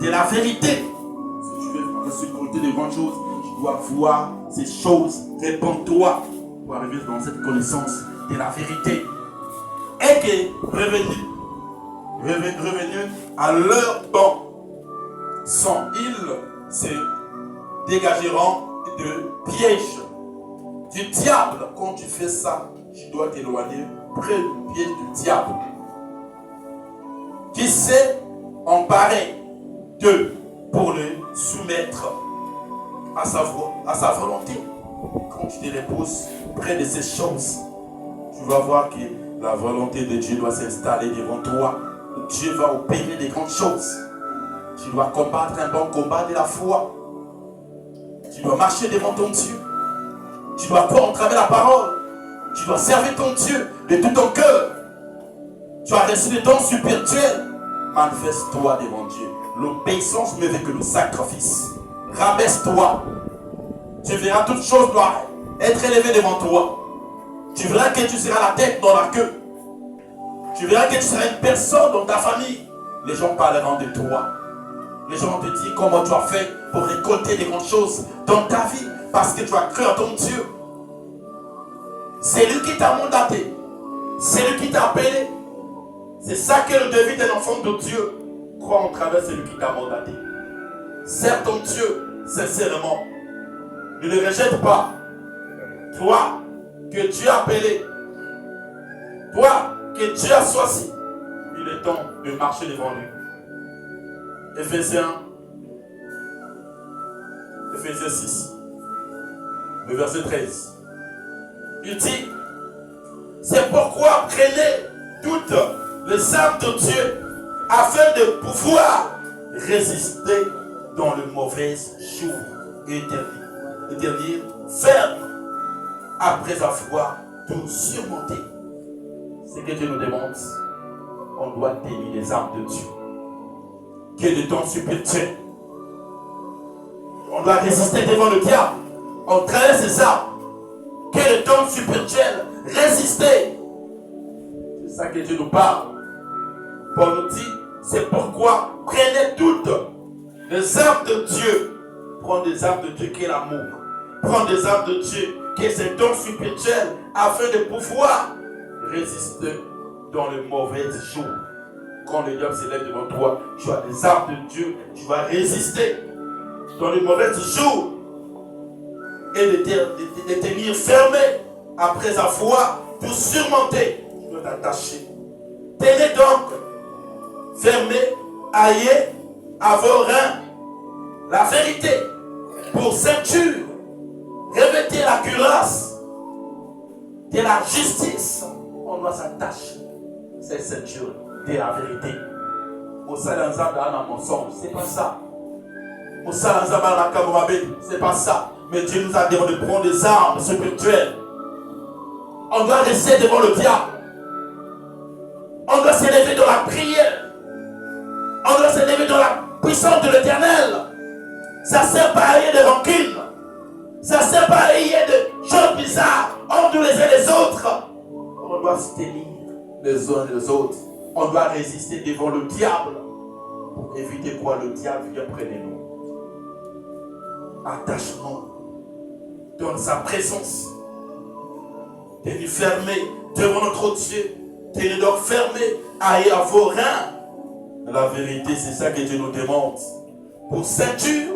de la vérité. Si tu veux supporter de grandes choses, tu dois voir ces choses, répands-toi pour arriver dans cette connaissance de la vérité. Et que revenus à leur banc, sans ils se dégageront de pièges du diable. Quand tu fais ça, tu dois t'éloigner près du piège du diable qui s'est emparé d'eux pour le soumettre à sa volonté. Quand tu te reposes près de ces choses, tu vas voir que la volonté de Dieu doit s'installer devant toi. Dieu va opérer des grandes choses. Tu dois combattre un bon combat de la foi. Tu dois marcher devant ton Dieu. Tu dois croire en travers la parole. Tu dois servir ton Dieu de tout ton cœur. Tu as reçu des dons spirituels. Manifeste-toi devant Dieu. L'obéissance mieux que le sacrifice. Rabaisse-toi. Tu verras toutes choses doivent être élevées devant toi. Tu verras que tu seras la tête dans la queue. Tu verras que tu seras une personne dans ta famille. Les gens parleront de toi. Les gens vont te dire comment tu as fait pour récolter des grandes choses dans ta vie. Parce que tu as cru en ton Dieu. C'est lui qui t'a mandaté. C'est lui qui t'a appelé. C'est ça que le défi d'un enfant de Dieu. Crois en travers celui qui t'a mandaté. Sers ton Dieu sincèrement. Ne le rejette pas. Toi que Dieu a appelé. Toi que Dieu a choisi. Il est temps de marcher devant lui. Éphésiens 6, le verset 13. Il dit, c'est pourquoi prenez toutes les armes de Dieu afin de pouvoir résister dans le mauvais jour et tenir ferme après avoir tout surmonté. C'est que Dieu nous demande, on doit tenir les armes de Dieu. Quel est le temps spirituel? On doit résister devant le diable. On traverse ces armes. Quel est le temps spirituel? Résister. C'est ça que Dieu nous parle. Paul nous dit, c'est pourquoi prenez toutes les armes de Dieu. Prends des armes de Dieu qui est l'amour. Prends des armes de Dieu qui est ce don spirituel afin de pouvoir résister dans le mauvais jour. Quand le diable s'élève devant toi, tu as des armes de Dieu, tu vas résister dans le mauvais jour et de tenir fermé après avoir tout surmonté. Tu dois t'attacher. Tenez donc fermé, ayez à vos reins la vérité pour ceinture. Revêtez la cuirasse de la justice. On doit s'attacher. C'est ceinture de la vérité. Au salanza dans un mensonge, c'est pas ça. Au salanza dans la cabomabe, c'est pas ça. Mais Dieu nous a demandé de prendre des armes spirituelles. On doit rester devant le diable. On doit s'élever dans la prière. On doit s'élever dans la puissance de l'Éternel. Ça sert pas à rien de rancune. Ça sert pas à rien de choses bizarres entre les uns et les autres. On doit doit se tenir les uns et les autres. On doit résister devant le diable pour éviter quoi le diable vient près de nous. Attachement dans sa présence. Tenez fermé devant notre Dieu. Tenez donc fermé à vos reins. La vérité, c'est ça que Dieu nous demande. Pour ceinture,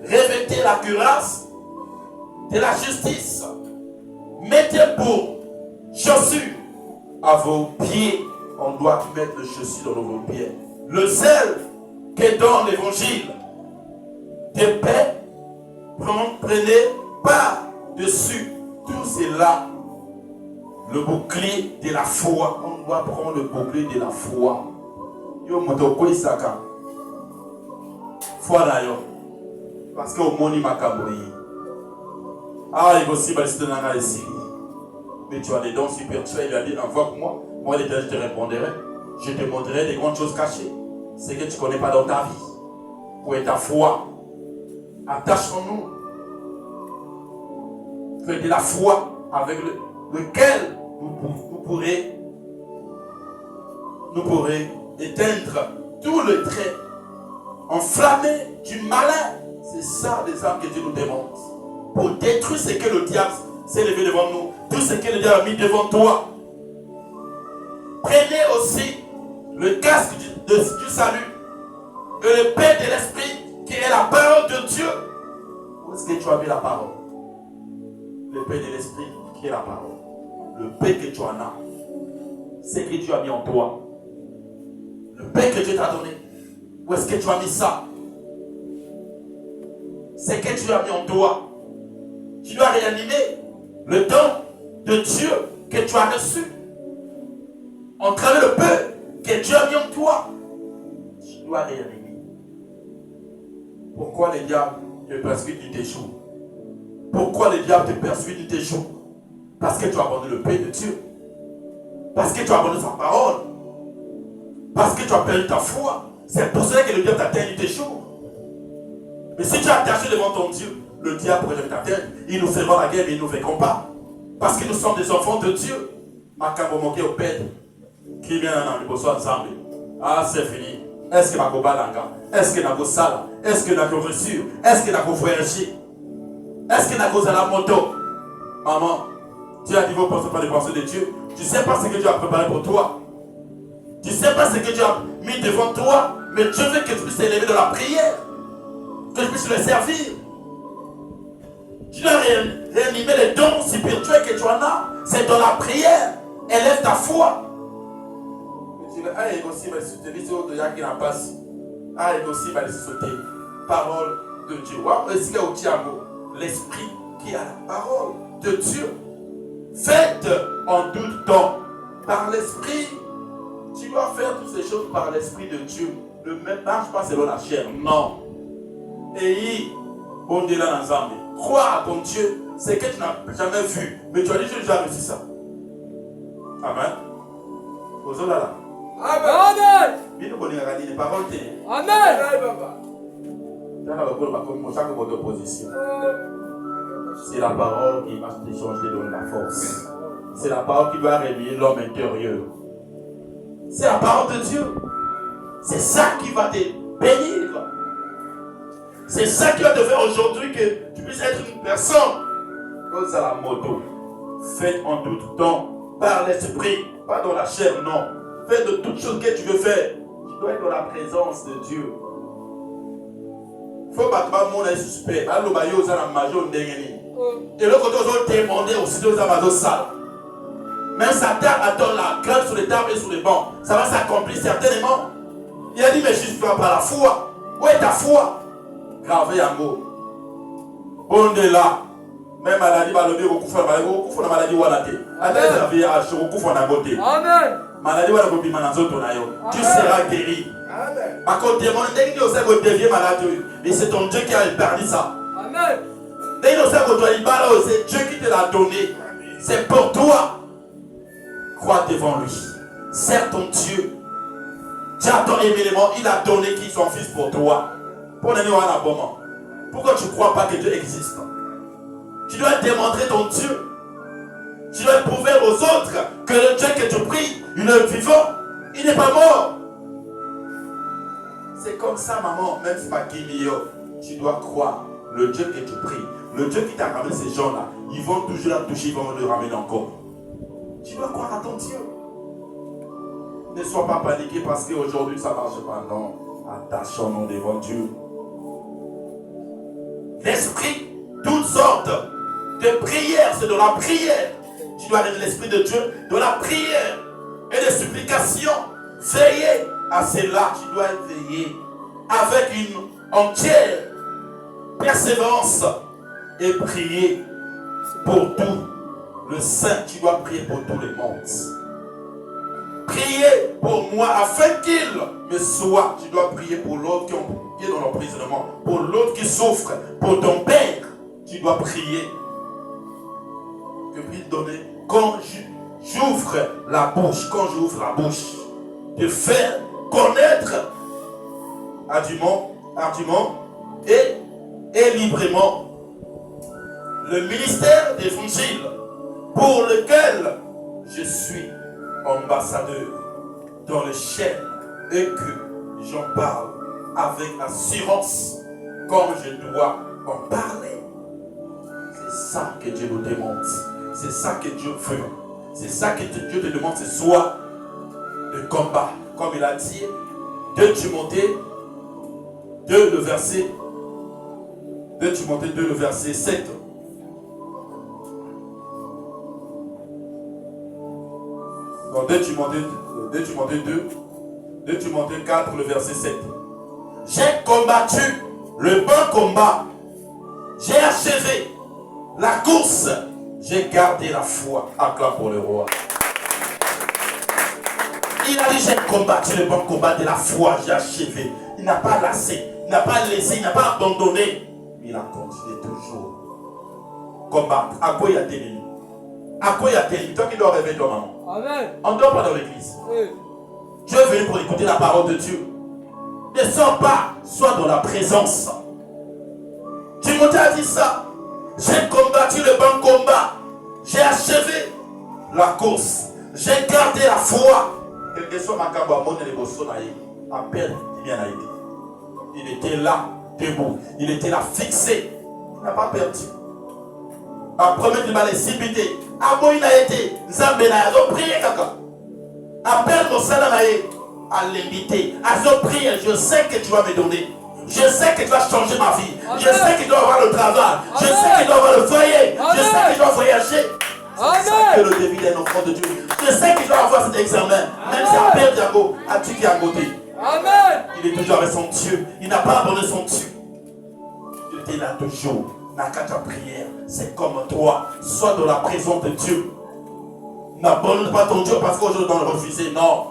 revêtez la cuirasse de la justice. Mettez pour chaussures à vos pieds. On doit mettre le chaussure dans vos pieds. Le zèle qui donne l'évangile de paix, prenez par-dessus tout cela le bouclier de la foi. On doit prendre le bouclier de la foi. Yo motoko isaka. Foi d'ailleurs. Parce que au moni makaboyi. Ah, il va aussi baliser dans la ici. Mais tu as des dons spirituels. Il a dit, envoie-moi. Moi, je te répondrai. Je te montrerai des grandes choses cachées. C'est que tu ne connais pas dans ta vie. Où est ta foi? Attachons-nous. Que de la foi avec lequel nous pourrons éteindre tous les traits enflammés du malin. C'est ça les armes que Dieu nous demande. Pour détruire ce que le diable s'est levé devant nous. Tout ce que le diable a mis devant toi. Prenez aussi le casque du salut. Et le paix de l'esprit qui est la parole de Dieu. Où est-ce que tu as mis la parole? Le paix de l'esprit qui est la parole. Le paix que tu en as. C'est que Dieu a mis en toi. Le paix que Dieu t'a donné. Où est-ce que tu as mis ça? C'est que tu as mis en toi. Tu dois réanimer le don de Dieu que tu as reçu. En travers le peu que Dieu a mis en toi. Tu dois réanimer. Pourquoi les diables te persuadent tu t'échoues? Pourquoi les diables te persuadent tu t'échoues? Parce que tu as abandonné le paix de Dieu. Parce que tu as abandonné sa parole. Parce que tu as perdu ta foi. C'est pour cela que le diable t'atteint, tu t'échoues. Mais si tu es attaché devant ton Dieu, le diable pourrait t'atteindre. Il nous fait la guerre, mais il ne nous vaincra pas. Parce que nous sommes des enfants de Dieu. Makambo moke au père. Qui vient dans le besoin ensemble. Ah, c'est fini. Est-ce que Nako Balanga? Est-ce que Nako Sala? Est-ce que Nako reçu? Est-ce que Nako voyagé? Est-ce que Nako Zala moto? Maman, tu as dit vos pensées par les pensées de Dieu. Tu ne sais pas ce que Dieu a préparé pour toi. Tu ne sais pas ce que Dieu a mis devant toi. Mais Dieu veut que tu puisses t'élever dans la prière. Que tu puisses le servir. Tu dois réanimer les dons spirituels que tu en as. C'est dans la prière. Élève ta foi. Parole de Dieu. L'esprit qui a la parole de Dieu. Faites en tout temps par l'esprit. Tu dois faire toutes ces choses par l'esprit de Dieu. Ne marche pas selon la chair. Non. Et crois à ton Dieu. C'est que tu n'as jamais vu. Mais tu as dit, j'ai déjà reçu ça. Amen. Amen. Les paroles de Amen. c'est la parole qui va te changer, donner la force. C'est la parole qui va réveiller l'homme intérieur. C'est la parole de Dieu. C'est ça qui va te bénir. C'est ça qui va te faire aujourd'hui que tu puisses être une personne. Comme ça la moto. Faites en tout temps par l'esprit, pas dans la chair, non. Fais de toutes choses que tu veux faire. Tu dois être dans la présence de Dieu. Faut pas que mon est suspect. Allo bayo za la major ndengeni. Et le côté aux demander aussi aux amados sales. Même Satan attend la grâce sur les tables et sur les bancs. Ça va s'accomplir certainement. Il a dit mais juste par la foi. Où est ta foi? Gravé en haut. On est là. Même maladie va lever au coup de la maladie ou à la tête. Attends, la vie à chaud au coup de la beauté. Amen. Maladie ou à la beauté, tu seras guéri. Par contre, demande dès que tu deviens malade, et c'est ton Dieu qui a perdu ça. Amen. Dès que tu dois y c'est Dieu qui te l'a donné. C'est pour toi. Crois devant lui. Sers ton Dieu. Tu as ton événement, il a donné qui son fils pour toi. Pour donner un abonnement. Pourquoi tu ne crois pas que Dieu existe? Tu dois démontrer ton Dieu. Tu dois prouver aux autres que le Dieu que tu pries, il est vivant, il n'est pas mort. C'est comme ça, maman, même si pas Kimio, tu dois croire. Le Dieu que tu pries, le Dieu qui t'a ramené ces gens-là, ils vont toujours la toucher, ils vont le ramener encore. Tu dois croire à ton Dieu. Ne sois pas paniqué parce qu'aujourd'hui ça ne marche pas. Non, attachons-nous devant Dieu. L'esprit, toutes sortes de prières, c'est de la prière. Tu dois aller de l'esprit de Dieu, de la prière et de supplication. Veillez à cela, tu dois veiller avec une entière persévérance et prier pour tout. Le saint, tu dois prier pour tous les mondes. Priez pour moi afin qu'il me soit. Tu dois prier pour l'autre qui est dans l'emprisonnement, pour l'autre qui souffre, pour ton père. Tu dois prier. Que puis donner quand j'ouvre la bouche, de faire connaître ardument et librement le ministère d'évangile pour lequel je suis ambassadeur dans le ciel et que j'en parle avec assurance comme je dois en parler. C'est ça que Dieu nous demande. C'est ça que Dieu veut. C'est ça que Dieu te demande ce soir. Le combat, comme il a dit, 2 Timothée 2, le verset 7. Dans 2 Timothée 4, le verset 7. J'ai combattu le bon combat. J'ai achevé la course. J'ai gardé la foi. Acclame pour le roi. Il a dit j'ai combattu le bon combat de la foi. J'ai achevé. Il n'a pas lassé. Il n'a pas laissé. Il n'a pas abandonné. Il a continué toujours. Combattre. À quoi il y a tes ennemis? À quoi il y a tes ennemis? Toi qui dois réveiller toi, maman. Amen. On ne dort pas dans l'église. Oui. Tu es venu pour écouter la parole de Dieu. Ne sors pas. Sois dans la présence. Timothée a dit ça. J'ai combattu le bon combat. J'ai achevé la course. J'ai gardé la foi. Quel que soit ma cabamone et les bossons, il était là, debout. Il était là, fixé. Il n'a pas perdu. Après, il m'a laissé biter. Abo, il a été. Zambena, ils ont prié, kaka. Appelle mon salamaïe à l'inviter. Ils ont prié. Je sais que tu vas me donner. Je sais que tu vas changer ma vie. Amen. Je sais que tu dois avoir le travail. Amen. Je sais que tu dois avoir le foyer. Amen. Je sais que tu dois voyager. C'est ça que le début d'un enfant de Dieu. Je sais que tu dois avoir cet examen. Amen. Même si un père Diago a Dieu qui est à côté. Amen. Il est toujours avec son Dieu. Il n'a pas abandonné son Dieu. Il était là toujours. N'a qu'à ta prière. C'est comme toi. Sois dans la présence de Dieu. N'abandonne pas ton Dieu parce qu'aujourd'hui on le refuser. Non.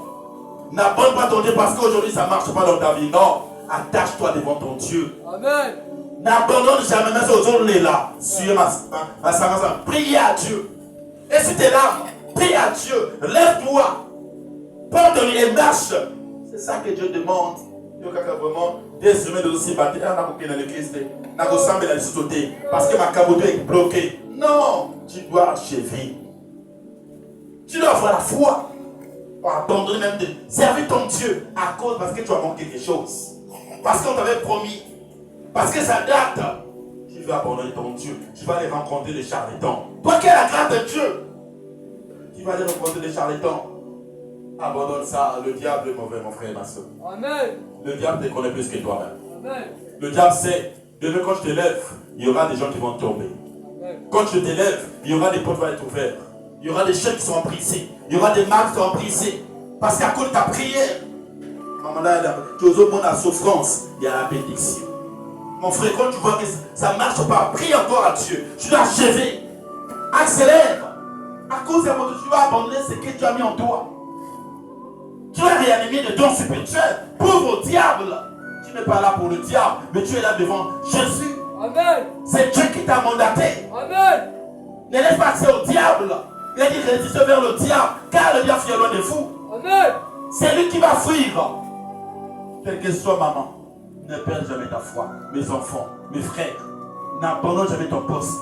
N'abandonne pas ton Dieu parce qu'aujourd'hui ça ne marche pas dans ta vie. Non. Attache-toi devant ton Dieu. Amen. N'abandonne jamais, même si aujourd'hui là. Suis ma sagesse. Prie à Dieu. Et si tu es là, prie à Dieu. Lève-toi. Prends ton lit et marche. C'est ça que Dieu demande. Dieu vraiment des semaines de aussi battre. On a coupé dans l'église. On a ressemblé dans les sociétés. Parce que ma caboto est bloquée. Non. Tu dois achever. Tu dois avoir la foi. Pour abandonner même de servir ton Dieu à cause parce que tu as manqué quelque chose. Parce qu'on t'avait promis. Parce que ça date. Tu vas abandonner ton Dieu. Tu vas aller rencontrer les charlatans. Toi qui es la grâce de Dieu. Tu vas aller rencontrer les charlatans. Abandonne ça. Le diable est mauvais, mon frère et ma soeur. Amen. Le diable te connaît plus que toi-même. Amen. Le diable sait. Demain quand je te lève, il y aura des gens qui vont tomber. Amen. Quand je te lève, il y aura des portes qui vont être ouvertes. Il y aura des chaînes qui sont emprisées. Il y aura des marques qui sont emprisées. Parce qu'à cause de ta prière, tu oses moins la souffrance, il y a la bénédiction. Mon frère, quand tu vois que ça ne marche pas, prie encore à Dieu. Tu dois achever. Accélère. À cause de la tu vas abandonner ce que tu as mis en toi. Tu es réanimé de dons spirituels. Pauvre diable. Tu n'es pas là pour le diable, mais tu es là devant Jésus. Amen. C'est Dieu qui t'a mandaté. Amen. Ne laisse pas accès au diable. Il a dit résiste vers le diable, car le diable fuit loin de vous. Amen. C'est lui qui va fuir. Quelle que soit maman, ne perds jamais ta foi. Mes enfants, mes frères, n'abandonne jamais ton poste,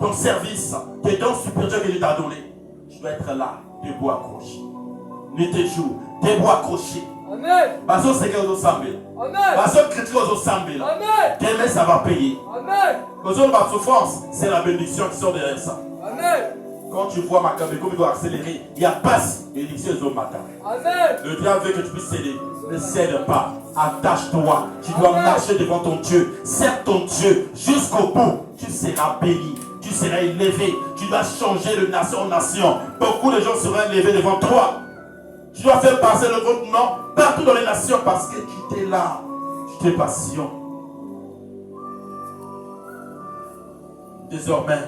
ton service, tes dons spirituels que Dieu t'a donné. Tu dois être là debout accroché. Nuit et jour, debout accroché. Amen. Baso Seigneur aux Sambé. Amen. Baso critique aux Sambé. Amen. Demain ça va payer. Amen. Baso de ma souffrance, c'est la bénédiction qui sort derrière ça. Amen. Quand tu vois ma caméra, comme il doit accélérer, il y a passe bénédiction au matin. Amen. Le diable veut que tu puisses céder. Ne cède pas. Attache-toi. Tu dois marcher devant ton Dieu. Serre ton Dieu jusqu'au bout. Tu seras béni. Tu seras élevé. Tu dois changer de nation en nation. Beaucoup de gens seront élevés devant toi. Tu dois faire passer le votre nom partout dans les nations parce que tu t'es là. Tu t'es patient. Désormais,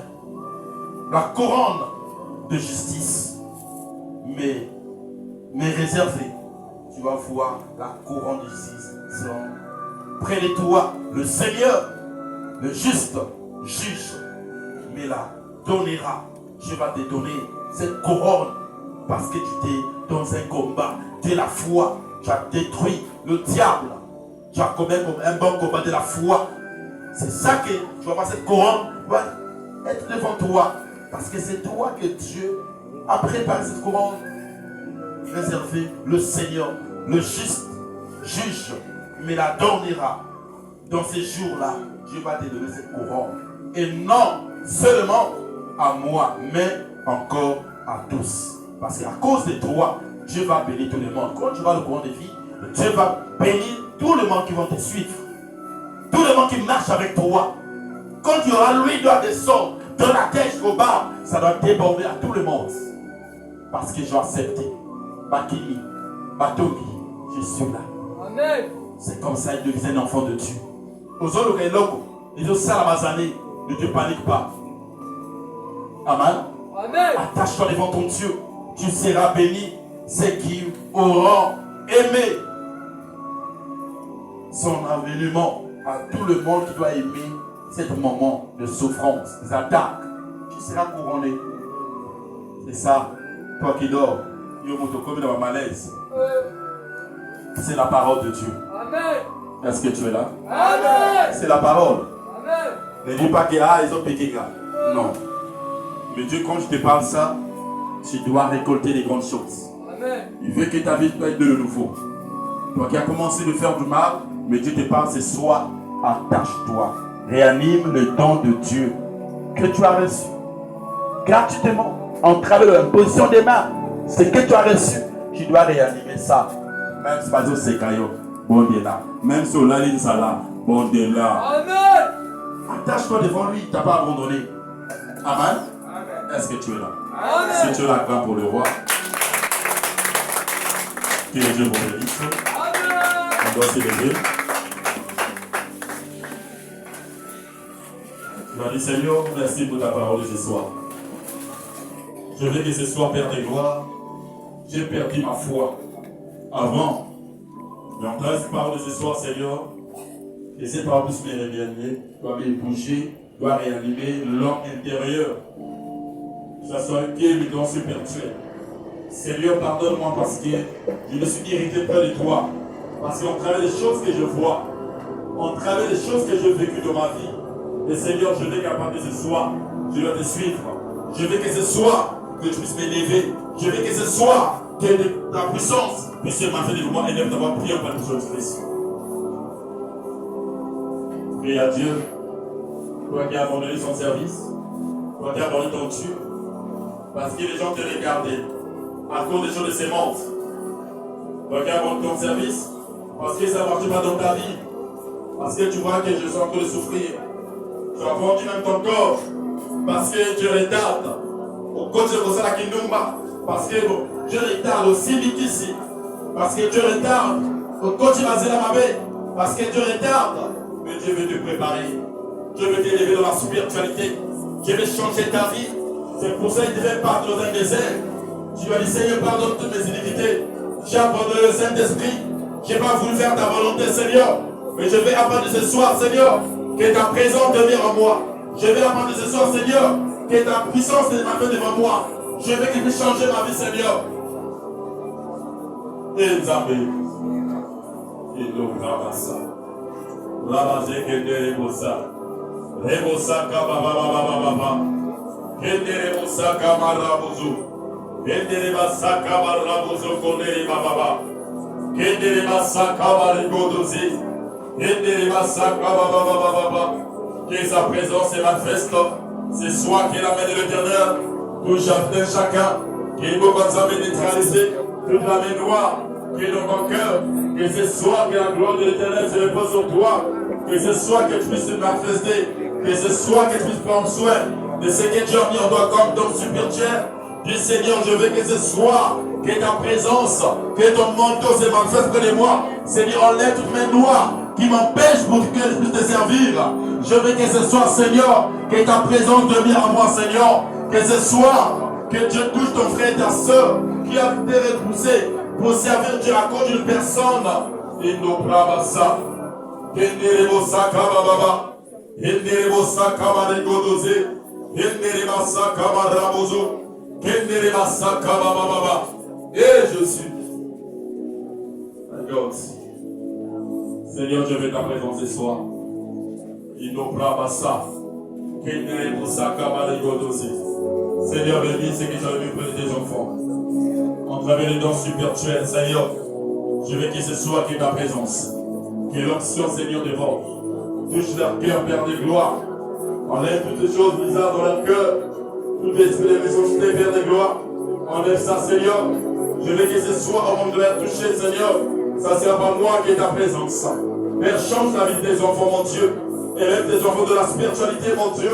la couronne de justice m'est réservée. Tu vas voir la couronne de justice près de toi. Le Seigneur, le juste juge, me la donnera. Je vais te donner cette couronne parce que tu t'es dans un combat de la foi. Tu as détruit le diable. Tu as commis un bon combat de la foi. C'est ça que tu vas voir, cette couronne va être devant toi. Parce que c'est toi que Dieu a préparé cette couronne. Réservé, le Seigneur, le juste juge, me la donnera. Dans ces jours-là, Dieu va te donner cette couronne. Et non seulement à moi, mais encore à tous. Parce qu'à cause de toi, Dieu va bénir tout le monde. Quand tu vas le courant de vie, Dieu va bénir tout le monde qui va te suivre. Tout le monde qui marche avec toi. Quand tu auras l'huile doit descendre de la tête jusqu'au bas, ça doit déborder à tout le monde. Parce que j'ai accepté. Bakili, Batogi, je suis là. Amen. C'est comme ça il devient un enfant de Dieu. Aux autres, les autres salamazanés, ne te panique pas. Amen. Amen. Attache-toi devant ton Dieu. Tu seras béni. Ceux qui auront aimé son avènement à tout le monde qui doit aimer ce moment de souffrance, des attaques. Tu seras couronné. C'est ça. Toi qui dors, il y a un dans ma malaise. C'est la parole de Dieu. Amen. Est-ce que tu es là? Amen. C'est la parole. Amen. Ne dis pas que ils ont péché là. Non. Mais Dieu, quand je te parle ça, tu dois récolter les grandes choses. Amen. Il veut que ta vie soit de nouveau. Toi qui as commencé de faire du mal, mais Dieu te parle ce soir, attache-toi. Réanime le don de Dieu que tu as reçu. Gratuitement, en travers de l'imposition des mains. Ce que tu as reçu, tu dois réanimer ça. Même si pas c'est caillot, bon Dieu là. Même si on l'a dit ça là, bon Dieu là. Amen. Attache-toi devant lui, il ne t'a pas abandonné. Amen. Amen. Est-ce que tu es là? Amen. Si tu es là, grand pour le roi. Que Dieu vous bénisse. Amen. On doit s'élever. Tu vas dire, Seigneur, merci pour ta parole de ce soir. Je veux que ce soir, Père de gloire, j'ai perdu ma foi avant. Mais en place de parole de ce soir, Seigneur, que cette parole puisse me réanimer, doit me bouger, doit réanimer l'homme intérieur. Que ce soit un pied, mais dans spirituel. Seigneur, pardonne-moi parce que je me suis irrité près de toi. Parce qu'en travers des choses que je vois, en travers des choses que j'ai vécues dans ma vie, et Seigneur, je veux qu'à partir de ce soir, je vais te suivre. Je veux que ce soir, que tu puisses m'élever. Je veux que ce soir, que ta puissance puisse marcher devant moi et lève d'avoir prié par le Jésus-Christ. Prie à Dieu, toi qui as abandonné son service, toi qui as abandonné ton Dieu, parce que les gens te regardaient à cause des choses de ces mondes. Toi qui as abandonné ton service, parce que ça ne marche pas dans ta vie, parce que tu vois que je suis en train de souffrir. Tu as vendu même ton corps, parce que tu retardes. Au côté de la Kinumba, parce que je retarde aussi vite ici, parce que tu retardes. Au côté de la Mabé, parce que tu retardes. Mais Dieu veut te préparer. Dieu veut t'élever dans la spiritualité. Dieu veut changer ta vie. C'est pour ça qu'il devait partir dans un désert. Tu vas dire, Seigneur, pardonne toutes mes iniquités. J'ai abandonné le Saint-Esprit. Je n'ai pas voulu faire ta volonté, Seigneur. Mais je vais apprendre ce soir, Seigneur, que ta présence devienne en moi. Je vais apprendre ce soir, Seigneur, que ta puissance devienne devant moi. Je veux qu'il puisse changer ma vie, Seigneur. Et Zambé. Et l'Okrabasa. Rabazé Kende Rebosa. Rebosa Kababa. Kende Rebosa Kamarabozu. Kendere basaka barabozo kondere bababa. Kendere basaka barigodozi. Kendere basaka bababa. Que sa présence est manifeste. C'est soi qui est la main de l'Éternel. Touche à chacun. Qu'il faut comme ça neutraliser toute la main noire qui est dans mon cœur. Que ce soit que la gloire de l'Éternel se repose sur toi. Que ce soit que tu puisses te manifester. Que ce soit que tu puisses prendre soin de ce que tu as mis en toi comme don spirituel. Dis Seigneur, je veux que ce soit que ta présence, que ton manteau se manifeste près de moi. Seigneur, enlève toutes mes noires qui m'empêchent pour que je puisse te servir. Je veux que ce soit, Seigneur, que ta présence devienne en moi, Seigneur. Que ce soit que Dieu touche ton frère et ta soeur qui a été repoussé pour servir Dieu à cause d'une personne. Il nous brava ça. Kenderebo sakababa. Kenderebo sakabaregodoze. Kendereba sakabarabozo. Kendereba sakababa. Et je suis. God. Seigneur, je veux ta présence ce soir. Il nous brava ça. Kenderebo sakabaregodoze. Seigneur, bénis ce que tu as vu près de tes enfants. En travers les dons spirituels, Seigneur, je veux que ce soit que ta présence, que l'onction, Seigneur, dévore. Touche leur cœur, Père de gloire. Enlève toutes les choses bizarres dans leur cœur. Tout esprit de méchanceté, Père de gloire. Enlève ça, Seigneur. Je veux que ce soit au moment de leur toucher, Seigneur. Ça ne sera pas moi qui est ta présence. Père, change la vie de tes enfants, mon Dieu. Élève tes enfants de la spiritualité, mon Dieu.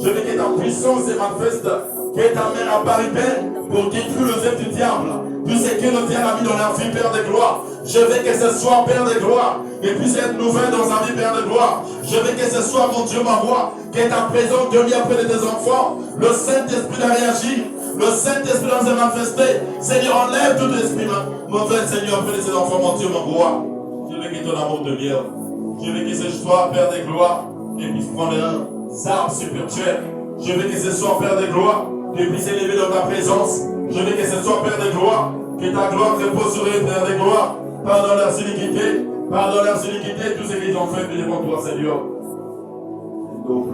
Je veux que ta puissance se manifeste. Que ta main apparaît, Père, pour détruire les œuvres du diable. Tout ce que le diable a mis dans leur vie, Père de gloire. Je veux que ce soit, Père de gloire, et puisse être nouvelle dans sa vie, Père de gloire. Je veux que ce soit, mon Dieu, ma voix, que ta présence devienne près de tes enfants. Le Saint-Esprit a réagi. Le Saint-Esprit a manifesté. Seigneur, enlève tout esprit mauvais, Seigneur, près de ces enfants, mon Dieu, ma voix. Je veux que ton amour devienne. Je veux que ce soit, Père de gloire, et puisse prendre un arbre spirituel. Je veux que ce soit, Père de gloire, que puisse élever dans ta présence. Je veux que ce soit, Père de gloire, que ta gloire repose sur eux, Père de gloire. Pardonne leurs iniquités, pardonne leurs iniquités, tout ce qu'ils ont fait devant toi, Seigneur. Oh,